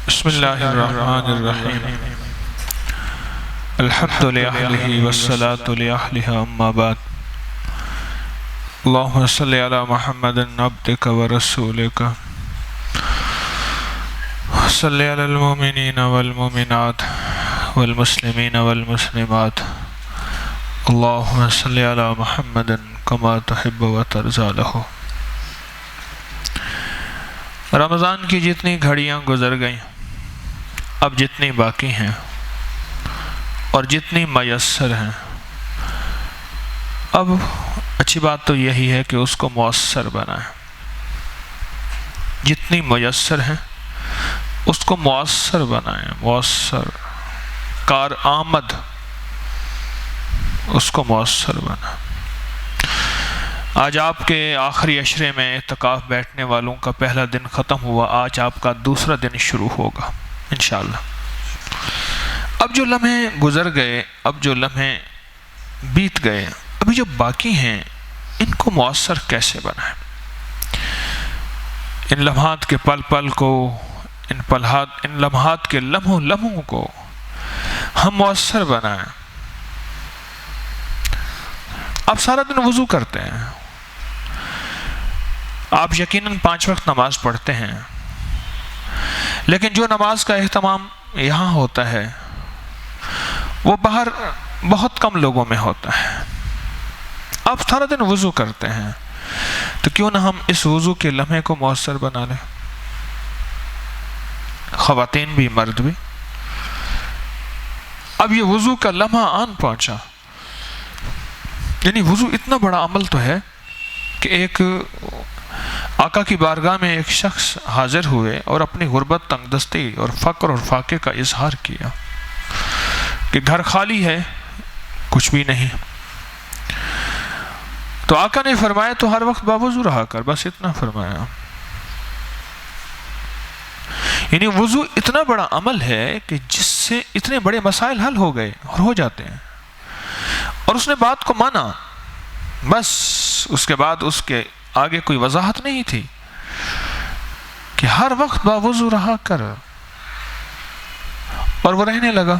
بسم اللہ الرحمن الرحیم الحمد للہ والصلاة لأہلہ اما بعد اللہم صلی علی محمد عبدک ورسولک صلی علی المؤمنین والمؤمنات والمسلمین والمسلمات اللہم صلی علی محمد کما تحب و ترضی لہ۔ رمضان کی جتنی گھڑیاں گزر گئیں، اب جتنی باقی ہیں اور جتنی میسر ہیں، اب اچھی بات تو یہی ہے کہ اس کو مؤثر بنائیں۔ جتنی میسر ہیں اس کو مؤثر بنائیں، مؤثر کارآمد اس کو مؤثر بنائیں۔ آج آپ کے آخری عشرے میں اعتکاف بیٹھنے والوں کا پہلا دن ختم ہوا، آج آپ کا دوسرا دن شروع ہوگا انشاءاللہ۔ اب جو لمحے گزر گئے، اب جو لمحے بیت گئے، ابھی جو باقی ہیں ان کو مؤثر کیسے بنائیں؟ ان لمحات کے پل پل کو، ان لمحات کے لمحوں کو ہم مؤثر بنائیں۔ آپ سارا دن وضو کرتے ہیں، آپ یقیناً 5 وقت نماز پڑھتے ہیں، لیکن جو نماز کا اہتمام یہاں ہوتا ہے وہ باہر بہت کم لوگوں میں ہوتا ہے۔ آپ سارا دن وضو کرتے ہیں، تو کیوں نہ ہم اس وضو کے لمحے کو مؤثر بنا لیں، خواتین بھی مرد بھی۔ اب یہ وضو کا لمحہ آن پہنچا، یعنی وضو اتنا بڑا عمل تو ہے کہ ایک آقا کی بارگاہ میں ایک شخص حاضر ہوئے اور اپنی غربت، تنگ دستی اور فقر اور فاقے کا اظہار کیا کہ گھر خالی ہے، کچھ بھی نہیں۔ تو آقا نے فرمایا تو ہر وقت باوضو رہا کر، بس اتنا فرمایا۔ یعنی وضو اتنا بڑا عمل ہے کہ جس سے اتنے بڑے مسائل حل ہو گئے اور ہو جاتے ہیں، اور اس نے بات کو مانا، بس اس کے بعد اس کے آگے کوئی وضاحت نہیں تھی کہ ہر وقت باوضو رہا کر، اور وہ رہنے لگا۔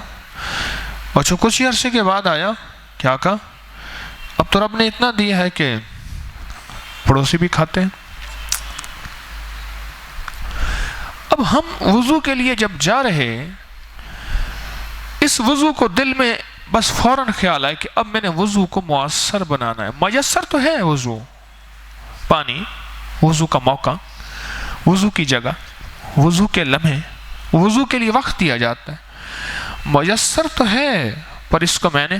اور جو کچھ عرصے کے بعد آیا، کیا کہا؟ اب تو رب نے اتنا دیا ہے کہ پڑوسی بھی کھاتے ہیں۔ اب ہم وضو کے لیے جب جا رہے، اس وضو کو دل میں بس فوراً خیال آئے کہ اب میں نے وضو کو مؤثر بنانا ہے۔ میسر تو ہے وضو، پانی، وضو کا موقع، وضو کی جگہ، وضو کے لمحے، وضو کے لیے وقت دیا جاتا ہے، میسر تو ہے، پر اس کو میں نے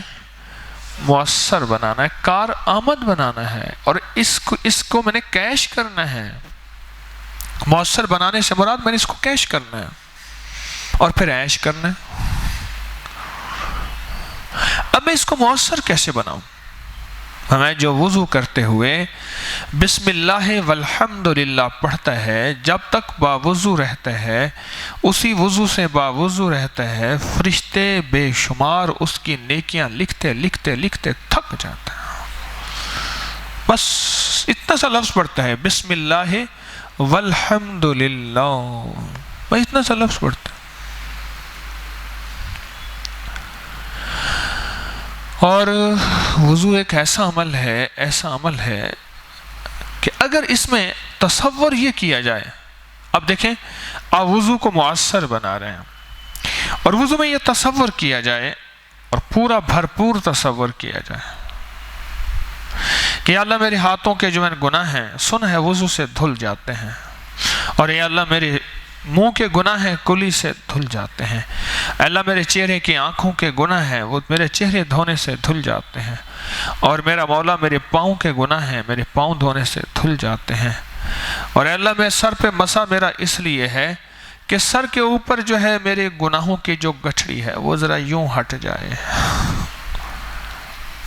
مؤثر بنانا ہے، کارآمد بنانا ہے، اور اس کو میں نے کیش کرنا ہے۔ مؤثر بنانے سے مراد میں نے اس کو کیش کرنا ہے اور پھر عیش کرنا ہے۔ اب میں اس کو مؤثر کیسے بناؤں؟ ہمیں جو وضو کرتے ہوئے بسم اللہ والحمدللہ پڑھتا ہے، جب تک باوضو رہتا ہے، اسی وضو سے باوضو رہتا ہے، فرشتے بے شمار اس کی نیکیاں لکھتے لکھتے لکھتے تھک جاتا ہے۔ بس اتنا سا لفظ پڑھتا ہے، بسم اللہ والحمدللہ، بس اتنا سا لفظ پڑھتا ہے۔ اور وضو ایک ایسا عمل ہے کہ اگر اس میں تصور یہ کیا جائے، اب دیکھیں آپ وضو کو مؤثر بنا رہے ہیں، اور وضو میں یہ تصور کیا جائے اور پورا بھرپور تصور کیا جائے کہ یا اللہ میرے ہاتھوں کے جو گناہ ہیں سن ہے وضو سے دھل جاتے ہیں، اور یا اللہ میرے منہ کے گناہ ہیں کلی سے دھل جاتے ہیں، اللہ میرے چہرے کی آنکھوں کے گناہ ہیں وہ میرے چہرے دھونے سے دھل جاتے ہیں، اور میرا مولا میرے پاؤں کے گناہ ہیں میرے پاؤں دھونے سے دھل جاتے ہیں، اور اللہ میں سر پہ مسا میرا اس لیے ہے کہ سر کے اوپر جو ہے میرے گناہوں کی جو گٹھڑی ہے وہ ذرا یوں ہٹ جائے،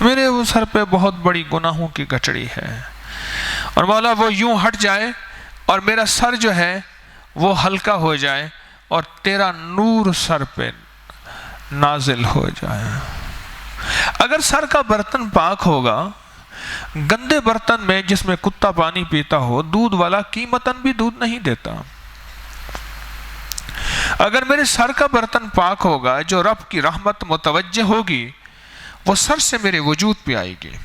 میرے وہ سر پہ بہت بڑی گناہوں کی گٹھڑی ہے، اور مولا وہ یوں ہٹ جائے اور میرا سر جو ہے وہ ہلکا ہو جائے، اور تیرا نور سر پہ نازل ہو جائے۔ اگر سر کا برتن پاک ہوگا، گندے برتن میں جس میں کتا پانی پیتا ہو، دودھ والا قیمتاً بھی دودھ نہیں دیتا۔ اگر میرے سر کا برتن پاک ہوگا، جو رب کی رحمت متوجہ ہوگی وہ سر سے میرے وجود پہ آئے گی۔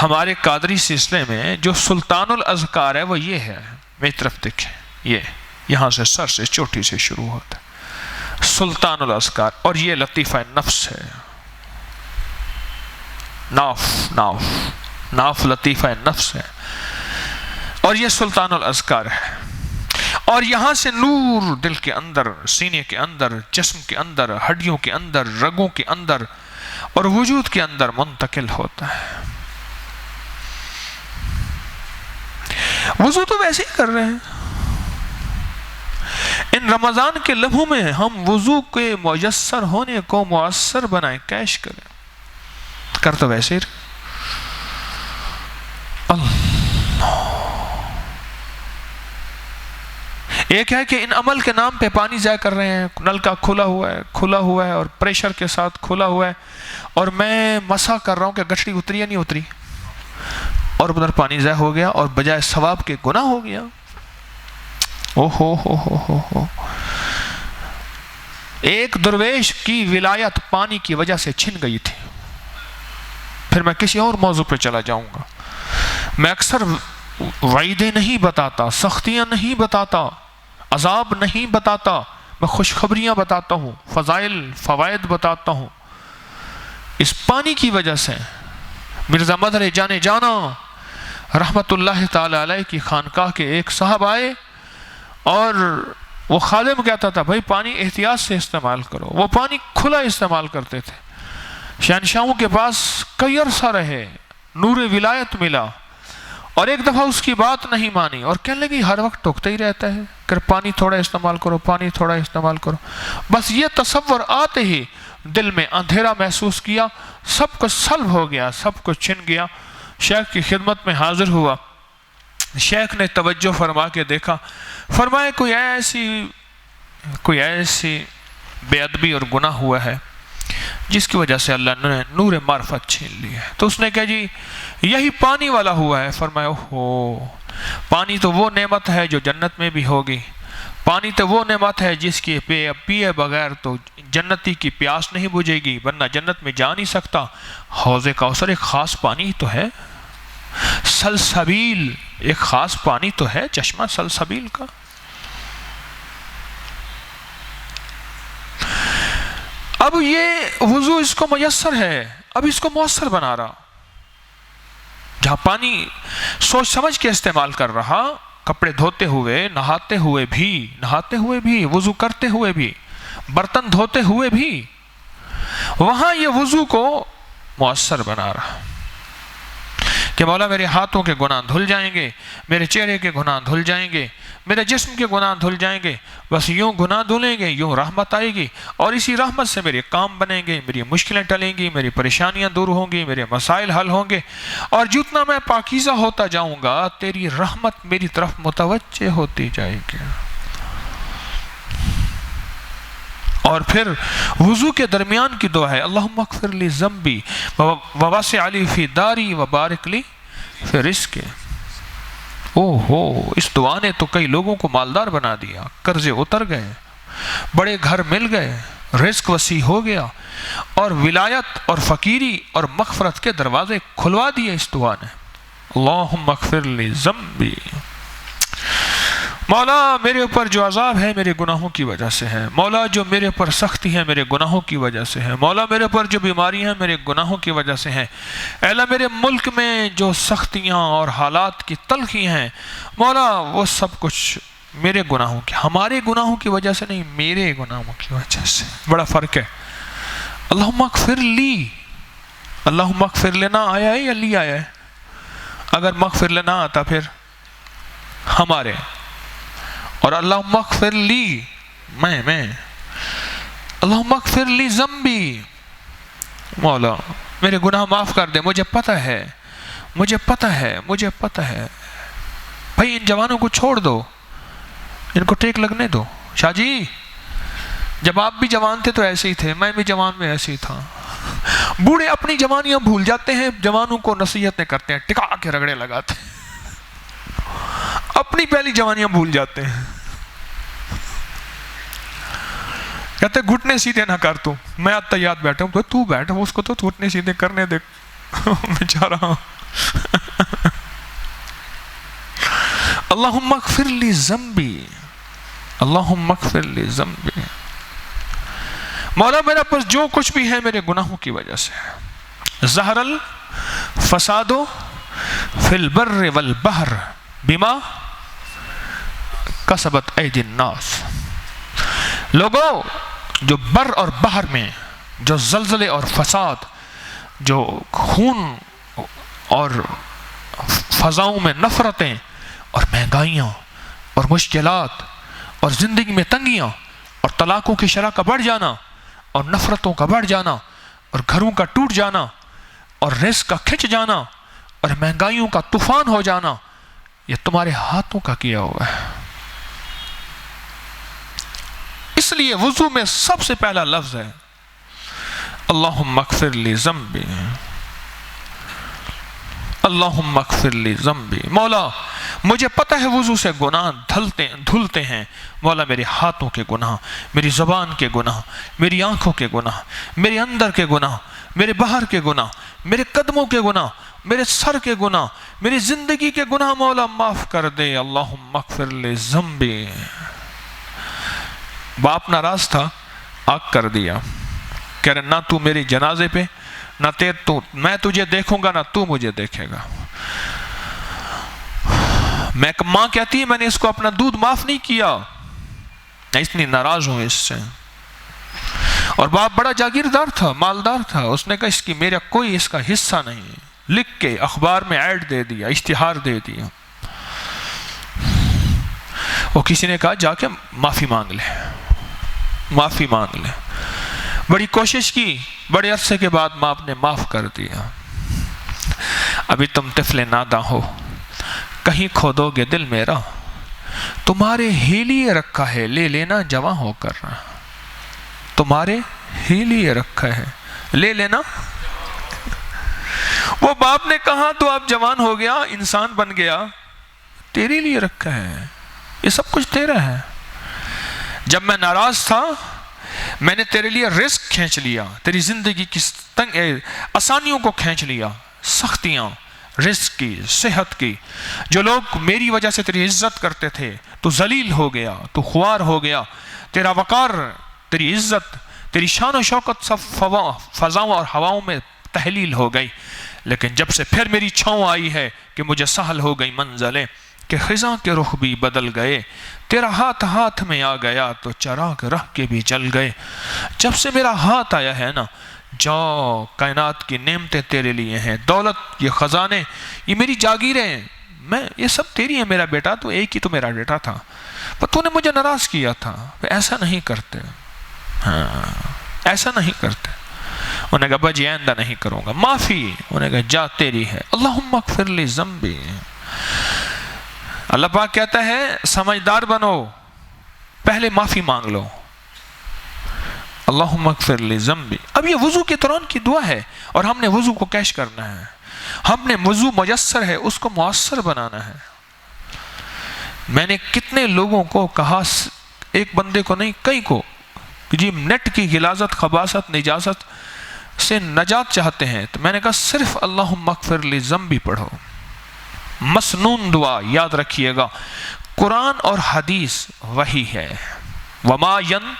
ہمارے قادری سلسلے میں جو سلطان الاذکار ہے وہ یہ ہے، میری طرف دیکھیں، یہ یہاں سے سر سے چوٹی سے شروع ہوتا ہے، سلطان الاذکار، اور یہ لطیفہ نفس ہے، ناف لطیفہ نفس ہے، اور یہ سلطان الاذکار ہے، اور یہاں سے نور دل کے اندر، سینے کے اندر، جسم کے اندر، ہڈیوں کے اندر، رگوں کے اندر اور وجود کے اندر منتقل ہوتا ہے۔ وضو تو ویسے ہی کر رہے ہیں، ان رمضان کے لمحوں میں ہم وضو کے میسر ہونے کو مؤثر بنائیں، کیش کریں، کر تو ویسے ہی ایک ہے کہ ان عمل کے نام پہ پانی ضائع کر رہے ہیں، نل کا کھلا ہوا ہے اور پریشر کے ساتھ کھلا ہوا ہے، اور میں مسا کر رہا ہوں کہ گٹھڑی اتری یا نہیں اتری، اور ادھر پانی ضائع ہو گیا اور بجائے ثواب کے گناہ ہو گیا۔ ہو ایک درویش کی ولایت پانی کی وجہ سے چھن گئی تھی۔ پھر میں کسی اور موضوع پہ چلا جاؤں گا۔ میں اکثر وعیدیں نہیں بتاتا، سختیاں نہیں بتاتا، عذاب نہیں بتاتا، میں خوشخبریاں بتاتا ہوں، فضائل فوائد بتاتا ہوں۔ اس پانی کی وجہ سے مرزا مدر جانے جانا رحمت اللہ تعالی علیہ کی خانقاہ کے ایک صاحب آئے، اور وہ خادم کہتا تھا بھائی پانی احتیاط سے استعمال کرو، وہ پانی کھلا استعمال کرتے تھے۔ شہنشاہوں کے پاس کئی عرصہ رہے، نور ولایت ملا، اور ایک دفعہ اس کی بات نہیں مانی اور کہنے لگی ہر وقت ٹوکتا ہی رہتا ہے کہ پانی تھوڑا استعمال کرو، پانی تھوڑا استعمال کرو۔ بس یہ تصور آتے ہی دل میں اندھیرا محسوس کیا، سب کچھ سلب ہو گیا، سب کچھ چھن گیا۔ شیخ کی خدمت میں حاضر ہوا، شیخ نے توجہ فرما کے دیکھا، فرمایا کوئی ایسی بے ادبی اور گناہ ہوا ہے جس کی وجہ سے اللہ نے نور معرفت چھین لی ہے۔ تو اس نے کہا جی یہی پانی والا ہوا ہے۔ فرمایا اوہو، پانی تو وہ نعمت ہے جو جنت میں بھی ہوگی، پانی تو وہ نعمت ہے جس کی پیے بغیر تو جنتی کی پیاس نہیں بجھے گی، ورنہ جنت میں جا نہیں سکتا۔ حوض کوثر ایک خاص پانی تو ہے، سلسبیل ایک خاص پانی تو ہے، چشمہ سلسبیل کا۔ اب یہ وضو اس کو میسر ہے، اب اس کو مؤثر بنا رہا۔ جہاں پانی سوچ سمجھ کے استعمال کر رہا، کپڑے دھوتے ہوئے، نہاتے ہوئے بھی، وضو کرتے ہوئے بھی، برتن دھوتے ہوئے بھی، وہاں یہ وضو کو مؤثر بنا رہا کہ مولا میرے ہاتھوں کے گناہ دھل جائیں گے، میرے چہرے کے گناہ دھل جائیں گے، میرے جسم کے گناہ دھل جائیں گے، بس یوں گناہ دھلیں گے، یوں رحمت آئے گی، اور اسی رحمت سے میرے کام بنیں گے، میری مشکلیں ٹلیں گی، میری پریشانیاں دور ہوں گی، میرے مسائل حل ہوں گے، اور جتنا میں پاکیزہ ہوتا جاؤں گا تیری رحمت میری طرف متوجہ ہوتی جائے گی۔ اور پھر وضو کے درمیان کی دعا ہے اللہم اغفر لی ذنبی ووسع لی فی داری وبارک لی فی رزقی۔ اس دعا نے تو کئی لوگوں کو مالدار بنا دیا، قرضے اتر گئے، بڑے گھر مل گئے، رزق وسیع ہو گیا، اور ولایت اور فقیری اور مغفرت کے دروازے کھلوا دیے اس دعا نے۔ اللہم اغفر لی ذنبی، مولا میرے اوپر جو عذاب ہے میرے گناہوں کی وجہ سے ہے، مولا جو میرے اوپر سختی ہے میرے گناہوں کی وجہ سے ہے، مولا میرے اوپر جو بیماری ہے میرے گناہوں کی وجہ سے ہے، اے اللہ میرے ملک میں جو سختیاں اور حالات کی تلخی ہیں مولا وہ سب کچھ میرے گناہوں کی، ہمارے گناہوں کی وجہ سے نہیں، میرے گناہوں کی وجہ سے۔ بڑا فرق ہے۔ اللہم اغفر لی، اللہم اغفر لنا آیا ہے یا لی آیا ہے؟ اگر مغفر لنا آتا پھر ہمارے، اور اللہم اغفر لی میں اللہم اغفر لی ذنبی، مولا میرے گناہ معاف کر دے، مجھے پتہ ہے بھائی ان جوانوں کو چھوڑ دو، ان کو ٹیک لگنے دو۔ شاہ جی جب آپ بھی جوان تھے تو ایسے ہی تھے، میں بھی جوان میں ایسے ہی تھا۔ بوڑھے اپنی جوانیاں بھول جاتے ہیں، جوانوں کو نصیحتیں کرتے ہیں، ٹکا کے رگڑے لگاتے ہیں، اپنی پہلی جوانیاں بھول جاتے ہیں۔ کہتے گھٹنے سیدھے نہ کر تو، میں اتحیات بیٹھا ہوں، تو بیٹھ اس کو تو گھٹنے سیدھے کرنے دے بیچارہ. اللہم اغفر لی ذنبی، اللہم اغفر لی ذنبی. مولا میرا پاس جو کچھ بھی ہے میرے گناہوں کی وجہ سے ہے. ظہر الفساد فی البر والبحر بما کسبت ایدی الناس. لوگوں، جو بر اور بحر میں جو زلزلے اور فساد، جو خون اور فضاؤں میں نفرتیں اور مہنگائیاں اور مشکلات اور زندگی میں تنگیاں اور طلاقوں کی شرح کا بڑھ جانا اور نفرتوں کا بڑھ جانا اور گھروں کا ٹوٹ جانا اور رزق کا کھنچ جانا اور مہنگائیوں کا طوفان ہو جانا، یہ تمہارے ہاتھوں کا کیا ہوا ہے. اس لیے وضو میں سب سے پہلا لفظ ہے اللہم اغفر لی ذنبی، اللہم اغفر لی ذنبی. مولا مجھے پتہ ہے وضو سے گناہ دھلتے ہیں. مولا میرے ہاتھوں کے گناہ، میری زبان کے گناہ، میری آنکھوں کے گناہ، میرے اندر کے گناہ، میرے باہر کے گناہ، میرے قدموں کے گناہ، میرے سر کے گناہ، میری زندگی کے گناہ مولا معاف کر دے. اللہم اغفر لی ذنبی. باپ ناراض تھا، آگ کر دیا. کہہ رہے نہ تو میری جنازے پہ، نہ میں تجھے دیکھوں گا، نہ تو مجھے دیکھے گا. ماں کہتی ہے میں نے اس کو اپنا دودھ معاف نہیں کیا، میں اتنی ناراض ہوں اس سے. اور باپ بڑا جاگیردار تھا، مالدار تھا. اس نے کہا اس کی میرا کوئی اس کا حصہ نہیں. لکھ کے اخبار میں ایڈ دے دیا، اشتہار دے دیا. وہ کسی نے کہا جا کے معافی مانگ لے، معافی مانگ لے. بڑی کوشش کی، بڑے عرصے کے بعد ماں نے معاف کر دیا. ابھی تم طفل ناداں ہو، کہیں کھودو گے دل میرا، تمہارے ہی لیے رکھا ہے لے لینا جواں ہو کر. تمہارے ہی لیے رکھا ہے لے لینا. وہ باپ نے کہا تو اب جوان ہو گیا، انسان بن گیا، تیرے لیے رکھا ہے، یہ سب کچھ تیرا ہے. جب میں ناراض تھا میں نے تیرے لیے رزق کھینچ لیا، تیری زندگی کی آسانیوں کو کھینچ لیا، سختیاں، رزق کی، صحت کی. جو لوگ میری وجہ سے تیری عزت کرتے تھے تو ذلیل ہو گیا، تو خوار ہو گیا. تیرا وقار، تیری عزت، تیری شان و شوکت سب فضاؤں اور ہواؤں میں تحلیل ہو گئی. لیکن جب سے پھر میری چھاؤں آئی ہے کہ مجھے سہل ہو گئی منزلیں، کہ خزاں کے رخ بھی بدل گئے، تیرا ہاتھ ہاتھ میں آ گیا تو چراغ رہ کے بھی جل گئے. جب سے میرا ہاتھ آیا ہے نا، جاؤ کائنات کی نعمتیں تیرے لیے ہیں، دولت، یہ خزانے، یہ میری جاگیریں، یہ سب تیری ہیں. میرا بیٹا تو ایک ہی تو میرا بیٹا تھا، پر تو نے مجھے ناراض کیا تھا. ایسا نہیں کرتے، ہاں ایسا نہیں کرتے. انہوں نے کہا بجی آئندہ نہیں کروں گا، معافی. انہوں نے کہا جا تیری ہے. اللہم اغفر لی ذنبی. اللہ پاک کہتا ہے سمجھدار بنو، پہلے معافی مانگ لو. اللہم اغفر لی ذنبی. اب یہ وضو کے دوران کی دعا ہے، اور ہم نے وضو کو کیش کرنا ہے. ہم نے وضو میسر ہے اس کو مؤثر بنانا ہے. میں نے کتنے لوگوں کو کہا، ایک بندے کو نہیں کئی کو، کہ جی نیٹ کی غلاظت، خباثت، نجاست سے نجات چاہتے ہیں، تو میں نے کہا صرف اللہم اغفر لی ذنبی پڑھو. مسنون دعا یاد رکھیے گا. قرآن اور حدیث وحی ہے. وما ین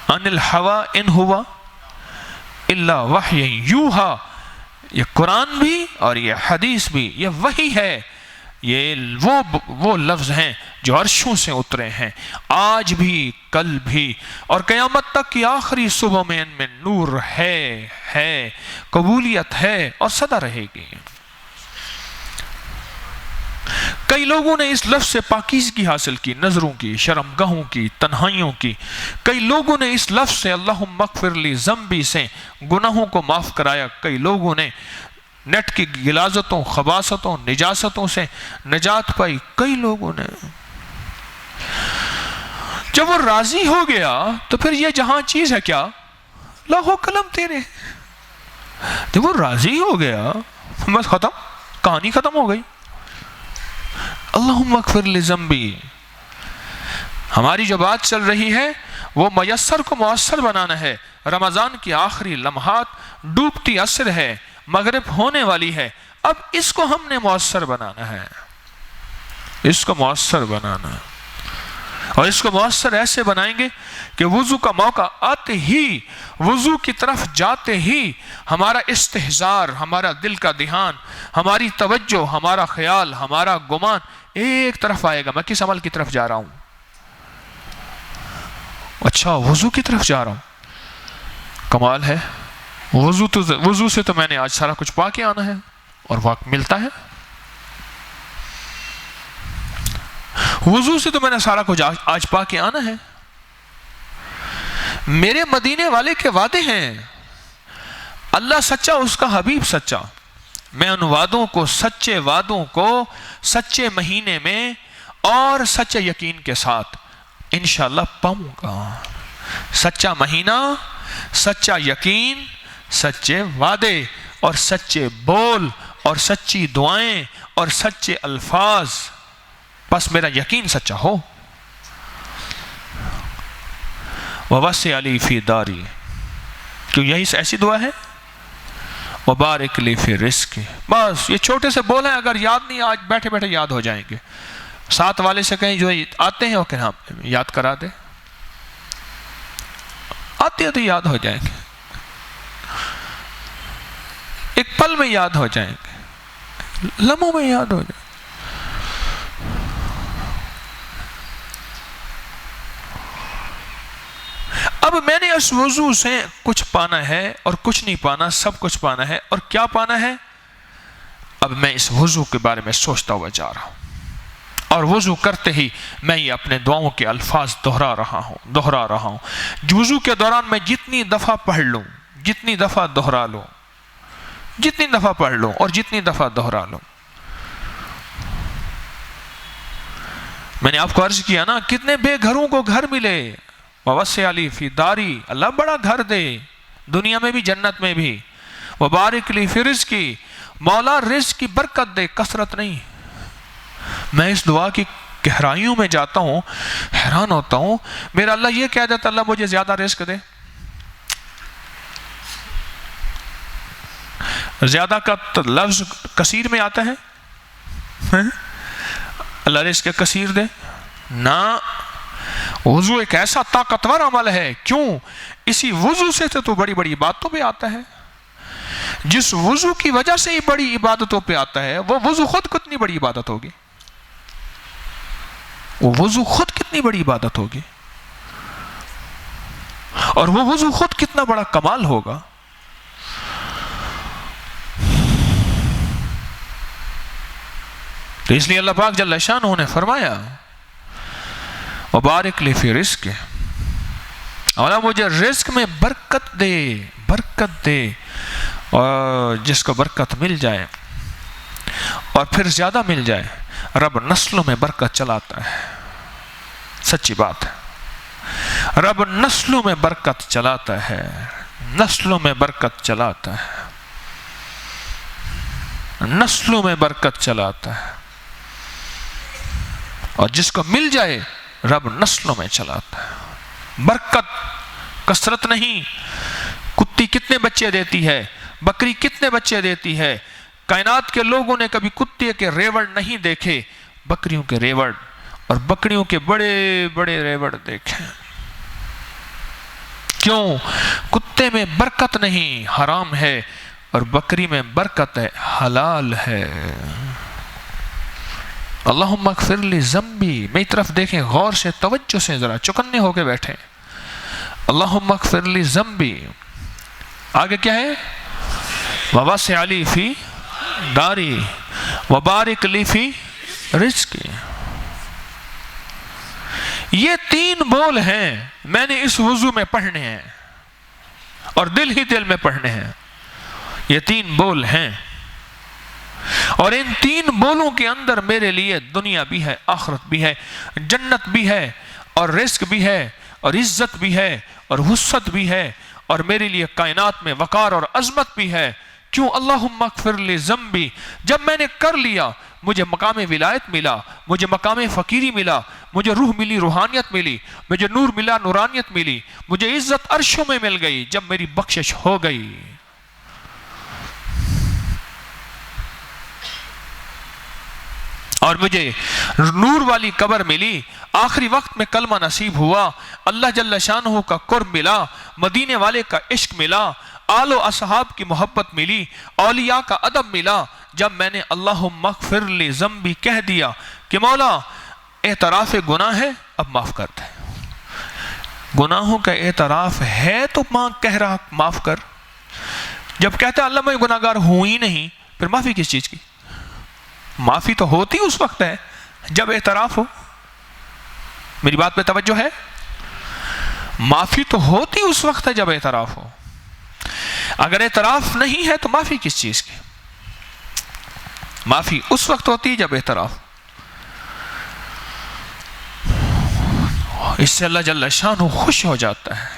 عن الہوا ان ہوا الا وحی یوحا. یہ قرآن بھی اور یہ حدیث بھی یہ وحی ہے. یہ وہ لفظ ہیں جو عرشوں سے اترے ہیں، آج بھی، کل بھی، اور قیامت تک کی آخری صبح میں ان میں نور ہے، قبولیت ہے اور سدا رہے گی. کئی لوگوں نے اس لفظ سے پاکیزگی حاصل کی، نظروں کی، شرمگاہوں کی، تنہائیوں کی. کئی لوگوں نے اس لفظ سے اللہم اغفر لی ذنبی سے گناہوں کو معاف کرایا. کئی لوگوں نے نیٹ کی غلاظتوں، خباثتوں، نجاستوں سے نجات پائی. کئی لوگوں نے. جب وہ راضی ہو گیا تو پھر یہ جہاں چیز ہے کیا؟ لوح و قلم تیرے. جب وہ راضی ہو گیا بس ختم، کہانی ختم ہو گئی. اللہم اغفر لی ذنبی. ہماری جو بات چل رہی ہے وہ میسر کو مؤثر بنانا ہے. رمضان کی آخری لمحات، ڈوبتی عصر ہے، مغرب ہونے والی ہے. اب اس کو ہم نے مؤثر بنانا ہے، اس کو مؤثر بنانا ہے. اور اس کو مؤثر ایسے بنائیں گے کہ وضو کا موقع آتے ہی، وضو کی طرف جاتے ہی ہمارا استحضار، ہمارا دل کا دھیان، ہماری توجہ، ہمارا خیال، ہمارا گمان ایک طرف آئے گا. میں کس عمل کی طرف جا رہا ہوں؟ اچھا، وضو کی طرف جا رہا ہوں. کمال ہے. وضو سے تو میں نے آج سارا کچھ پا کے آنا ہے، اور وقت ملتا ہے. وضو سے تو میں نے سارا کچھ آج پا کے آنا ہے. میرے مدینے والے کے وعدے ہیں، اللہ سچا، اس کا حبیب سچا. میں ان وعدوں کو، سچے وعدوں کو سچے مہینے میں اور سچے یقین کے ساتھ انشاءاللہ پاؤں گا. سچا مہینہ، سچا یقین، سچے وعدے اور سچے بول اور سچی دعائیں اور سچے الفاظ. بس میرا یقین سچا ہو. وَوَسِعَ لِي فِي دَارِي، کیوں یہی ایسی دعا ہے. وَبَارِكْ لِي فِي رِزْقِي. بس یہ چھوٹے سے بول ہیں، اگر یاد نہیں آج بیٹھے بیٹھے یاد ہو جائیں گے. ساتھ والے سے کہیں جو آتے ہیں وہ کہ ہاں یاد کرا دے، آتے ہیں تو یاد ہو جائیں گے، ایک پل میں یاد ہو جائیں گے، لمحوں میں یاد ہو جائیں گے. اب میں نے اس وضو سے کچھ پانا ہے اور کچھ نہیں پانا، سب کچھ پانا ہے. اور کیا پانا ہے؟ اب میں اس وضو کے بارے میں سوچتا ہوا جا رہا ہوں، اور وضو کرتے ہی میں یہ اپنے دعاؤں کے الفاظ دہرا رہا ہوں. وضو کے دوران میں جتنی دفعہ پڑھ لوں، جتنی دفعہ دہرا لوں، جتنی دفعہ پڑھ لوں اور جتنی دفعہ دہرا لوں. میں نے آپ کو عرض کیا نا، کتنے بے گھروں کو گھر ملے. وَوَسِعَ لِي فِي دَارِي، اللہ بڑا گھر دے، دنیا میں بھی جنت میں بھی. وَبَارِكْ لِي فِي رِزْقِي، مولا رزق کی برکت دے، کثرت نہیں. میں اس دعا کی گہرائیوں میں جاتا ہوں، حیران ہوتا ہوں. میرا اللہ یہ کہہ دیتا، اللہ مجھے زیادہ رزق دے. زیادہ کا لفظ کثیر میں آتا ہے، اللہ رزق کثیر دے نہ. وضو ایک ایسا طاقتور عمل ہے. کیوں؟ اسی وضو سے تو بڑی بڑی باتوں پہ آتا ہے. جس وضو کی وجہ سے ہی بڑی عبادتوں پہ آتا ہے، وہ وضو خود کتنی بڑی عبادت ہوگی، وہ وضو خود کتنی بڑی عبادت ہوگی، اور وہ وضو خود کتنا بڑا کمال ہوگا. تو اس لیے اللہ پاک جل شانہ نے فرمایا وَبَارِكْ لِي فِي رِزْقِي، اولا مجھے رزق میں برکت دے، برکت دے. اور جس کو برکت مل جائے اور پھر زیادہ مل جائے، رب نسلوں میں برکت چلاتا ہے. سچی بات ہے، رب نسلوں میں برکت چلاتا ہے، نسلوں میں برکت چلاتا ہے، نسلوں میں برکت چلاتا ہے. اور جس کو مل جائے رب نسلوں میں چلاتا ہے. برکت کثرت نہیں. کتی کتنے بچے دیتی ہے، بکری کتنے بچے دیتی ہے. کائنات کے لوگوں نے کبھی کتے کے ریوڑ نہیں دیکھے، بکریوں کے ریوڑ اور بکریوں کے بڑے بڑے ریوڑ دیکھے. کیوں؟ کتے میں برکت نہیں، حرام ہے، اور بکری میں برکت ہے، حلال ہے. اللہم اغفر لی ذنبی، میری طرف دیکھیں غور سے، توجہ سے، ذرا چکنے ہو کے بیٹھیں. اللہم اغفر لی ذنبی. آگے کیا ہے؟ وَوَسِعَ لِي فِي دَارِي وَبَارِكْ لِي فِي رِزْقِي. یہ 3 بول ہیں، میں نے اس وضو میں پڑھنے ہیں اور دل ہی دل میں پڑھنے ہیں. یہ 3 بول ہیں، اور ان 3 بولوں کے اندر میرے لیے دنیا بھی ہے، آخرت بھی ہے، جنت بھی ہے، اور رزق بھی ہے، اور عزت بھی ہے، اور وسعت بھی ہے، اور میرے لیے کائنات میں وقار اور عظمت بھی ہے. کیوں؟ اللہم اغفر لی ذنبی. جب میں نے کر لیا، مجھے مقام ولایت ملا، مجھے مقام فقیری ملا، مجھے روح ملی، روحانیت ملی، مجھے نور ملا، نورانیت ملی، مجھے عزت عرشوں میں مل گئی جب میری بخشش ہو گئی۔ اور مجھے نور والی قبر ملی، آخری وقت میں کلمہ نصیب ہوا، اللہ جل شانہ کا قرب ملا، مدینے والے کا عشق ملا، آل و اصحاب کی محبت ملی، اولیاء کا ادب ملا۔ جب میں نے اللہم اغفر لی ذنبی کہہ دیا کہ مولا اعتراف گناہ ہے، اب معاف کر دے، گناہوں کا اعتراف ہے تو کہہ رہا معاف کر۔ جب کہتا ہے اللہ میں گناہ گار ہوں ہی نہیں، پھر معافی کس چیز کی؟ معافی تو ہوتی اس وقت ہے جب اعتراف ہو۔ میری بات پہ توجہ ہے؟ معافی تو ہوتی اس وقت ہے جب اعتراف ہو۔ اگر اعتراف نہیں ہے تو معافی کس چیز کی؟ معافی اس وقت ہوتی ہے جب اعتراف۔ اس سے اللہ جل شانہ خوش ہو جاتا ہے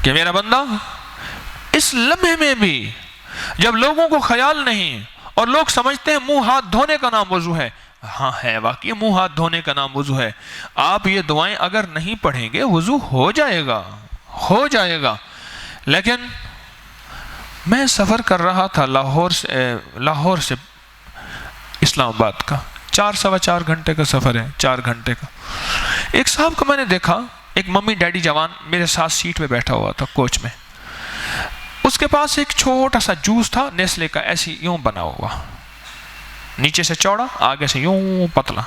کہ میرا بندہ اس لمحے میں بھی جب لوگوں کو خیال نہیں اور لوگ سمجھتے ہیں منہ ہاتھ دھونے کا نام وضو ہے، ہاں ہے واقعی منہ ہاتھ دھونے کا نام وضو ہے، آپ یہ دعائیں اگر نہیں پڑھیں گے وضو ہو جائے گا، ہو جائے گا۔ لیکن میں سفر کر رہا تھا لاہور سے اسلام آباد کا، 4-4.25 گھنٹے کا سفر ہے، 4 گھنٹے کا۔ ایک صاحب کو میں نے دیکھا، ایک ممی ڈیڈی جوان میرے ساتھ سیٹ پہ بیٹھا ہوا تھا کوچ میں، اس کے پاس ایک چھوٹا سا جوس تھا نیسلے کا، ایسی یوں بنا ہوا، نیچے سے چوڑا آگے سے یوں پتلا،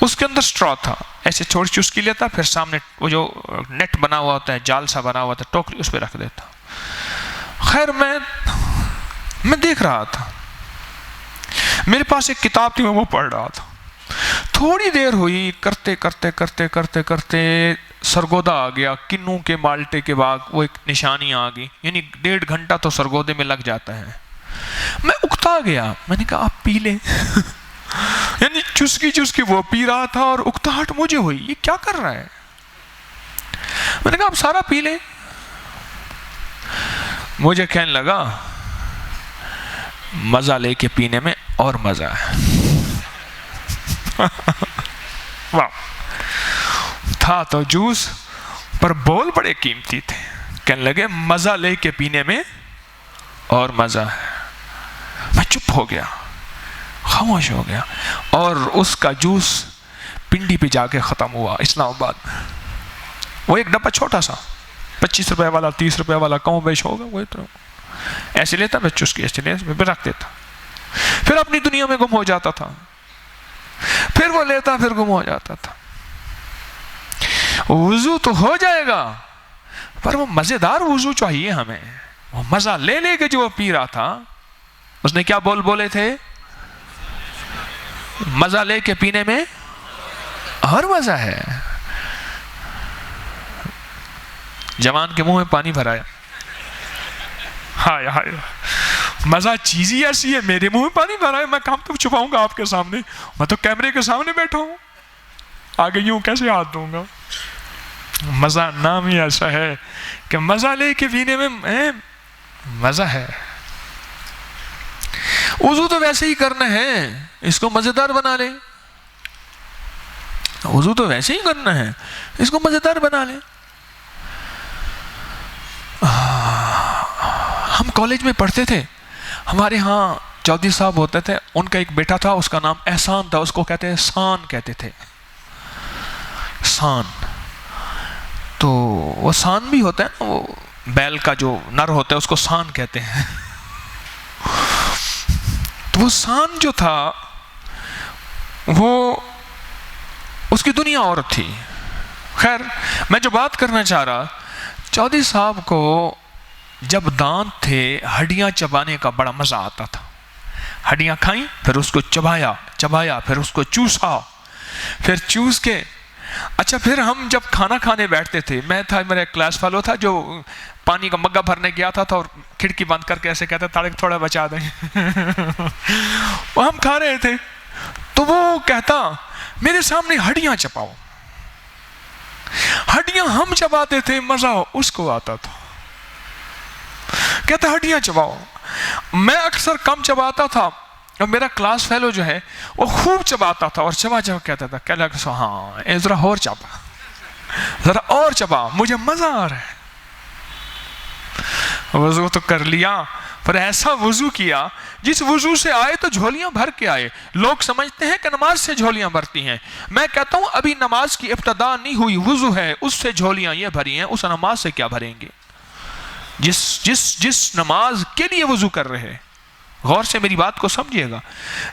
اس کے اندر سٹرا تھا، ایسے چھوڑ چسکی لیتا، پھر سامنے وہ جو نیٹ بنا ہوا ہوتا ہے، جال سا بنا ہوا تھا، ٹوکری اس پہ رکھ دیتا۔ خیر میں دیکھ رہا تھا، میرے پاس ایک کتاب تھی، میں وہ پڑھ رہا تھا۔ تھوڑی دیر ہوئی، کرتے کرتے سرگودا آ گیا، کنوں کے مالٹے کے باغ، وہ ایک نشانی آ گئی، یعنی 1.5 گھنٹہ تو سرگودے میں لگ جاتا ہے۔ میں اکتا گیا، میں نے کہا آپ پی لیں یعنی چسکی وہ پی رہا تھا اور اکتاہٹ مجھے ہوئی، یہ کیا کر رہا ہے؟ میں نے کہا آپ سارا پی لیں۔ مجھے کہنے لگا مزہ لے کے پینے میں اور مزہ ہے واہ، تھا تو جوس پر بول بڑے قیمتی تھے، کہنے لگے مزہ لے کے پینے میں اور مزہ ہے۔ میں چپ ہو گیا، خاموش ہو گیا، اور اس کا جوس پنڈی پہ جا کے ختم ہوا اسلام آباد میں۔ وہ ایک ڈبہ چھوٹا سا 25 روپے والا 30 روپے والا کم بیش ہوگا، وہ ایسے لیتا، میں چسکی ایسے لیتا، رکھ دیتا، پھر اپنی دنیا میں گم ہو جاتا تھا، پھر وہ لیتا پھر گم ہو جاتا تھا۔ وضو تو ہو جائے گا پر وہ مزیدار وضو چاہیے ہمیں۔ وہ مزہ لے لے کے جو وہ پی رہا تھا، اس نے کیا بولے تھے؟ مزہ لے کے پینے میں اور مزہ ہے۔ جوان کے منہ میں پانی بھرایا، ہائے ہائے، مزہ چیز ہی ایسی ہے، میرے منہ میں پانی بھرایا، میں کہاں تک چھپاؤں گا آپ کے سامنے؟ میں تو کیمرے کے سامنے بیٹھا ہوں، آگے یوں کیسے ہاتھ دوں گا؟ مزہ نام ہی ایسا ہے کہ مزہ لے کے پینے میں مزہ ہے۔ وضو تو ویسے ہی کرنا ہے، اس کو مزیدار بنا لیں۔ وضو تو ویسے ہی کرنا ہے، اس کو مزیدار بنا لیں۔ ہم کالج میں پڑھتے تھے، ہمارے ہاں چودھری صاحب ہوتے تھے، ان کا ایک بیٹا تھا، اس کا نام احسان تھا، اس کو کہتے ہیں سان کہتے تھے، سان۔ تو وہ سان بھی ہوتا ہے نا، وہ بیل کا جو نر ہوتا ہے اس کو سان کہتے ہیں۔ تو وہ سان جو تھا وہ اس کی دنیا اور تھی۔ خیر میں جو بات کرنا چاہ رہا، چودھری صاحب کو جب دانت تھے ہڈیاں چبانے کا بڑا مزہ آتا تھا۔ ہڈیاں کھائیں، پھر اس کو چبایا، پھر اس کو چوسا، پھر چوس کے اچھا پھر ہم جب کھانا کھانے بیٹھتے تھے، میں تھا، میرا ایک کلاس فیلو تھا جو پانی کا مگا بھرنے گیا تھا اور کھڑکی بند کر کے ایسے کہتا تھا تھوڑا بچا دیں وہ ہم کھا رہے تھے تو وہ کہتا میرے سامنے ہڈیاں چباؤ، ہڈیاں ہم چباتے تھے، مزہ اس کو آتا تھا، کہتا ہڈیاں چباؤ۔ میں اکثر کم چباتا تھا، اور میرا کلاس فیلو جو ہے وہ خوب چباتا تھا اور چبا چبا کہتا تھا کہہ لگا ہاں ذرا اور چبا، ذرا اور چبا، مجھے مزہ آ رہا ہے۔ وضو تو کر لیا، پر ایسا وضو کیا جس وضو سے آئے تو جھولیاں بھر کے آئے۔ لوگ سمجھتے ہیں کہ نماز سے جھولیاں بھرتی ہیں، میں کہتا ہوں ابھی نماز کی ابتدا نہیں ہوئی، وضو ہے، اس سے جھولیاں یہ بھری ہیں، اس نماز سے کیا بھریں گے؟ جس نماز کے لیے وضو کر رہے، غور سے میری بات کو سمجھیے گا،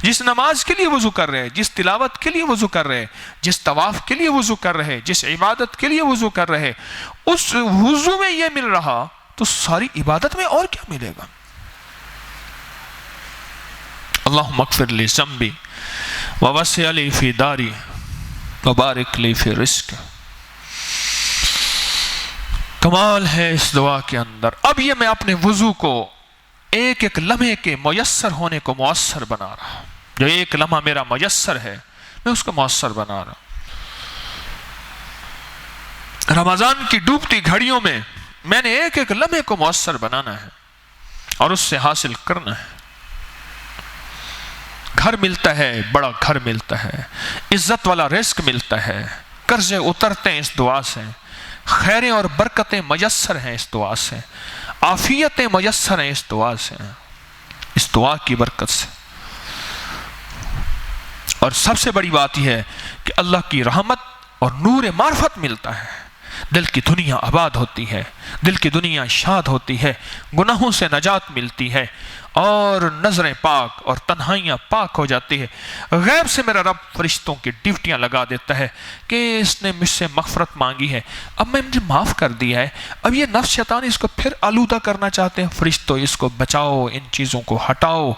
جس نماز کے لیے وضو کر رہے، جس تلاوت کے لیے وضو کر رہے، جس طواف کے لیے وضو کر رہے، جس عبادت کے لیے وضو کر رہے، اس وضو میں یہ مل رہا تو ساری عبادت میں اور کیا ملے گا؟ اللہم اغفر لی ذنبی ووسع لی فی داری وبارک لی فی رزق۔ کمال ہے اس دعا کے اندر۔ اب یہ میں اپنے وضو کو ایک ایک لمحے کے میسر ہونے کو مؤثر بنا رہا، جو ایک لمحہ میرا میسر ہے میں اس کو مؤثر بنا رہا۔ رمضان کی ڈوبتی گھڑیوں میں میں نے ایک ایک لمحے کو مؤثر بنانا ہے اور اس سے حاصل کرنا ہے۔ گھر ملتا ہے، بڑا گھر ملتا ہے، عزت والا رزق ملتا ہے، قرضے اترتے ہیں اس دعا سے، خیریں اور برکتیں میسر ہیں اس دعا سے، عافیتیں میسر ہیں اس دعا سے، اس دعا کی برکت سے۔ اور سب سے بڑی بات یہ ہے کہ اللہ کی رحمت اور نور معرفت ملتا ہے، دل کی دنیا آباد ہوتی ہے، دل کی دنیا شاد ہوتی ہے، گناہوں سے نجات ملتی ہے اور نظریں پاک اور تنہائیاں پاک ہو جاتی ہے۔ غیب سے میرا رب فرشتوں کی ڈیوٹیاں لگا دیتا ہے کہ اس نے مجھ سے مغفرت مانگی ہے، اب میں مجھے معاف کر دیا ہے، اب یہ نفس شیطان اس کو پھر آلودہ کرنا چاہتے ہیں، فرشتوں اس کو بچاؤ، ان چیزوں کو ہٹاؤ۔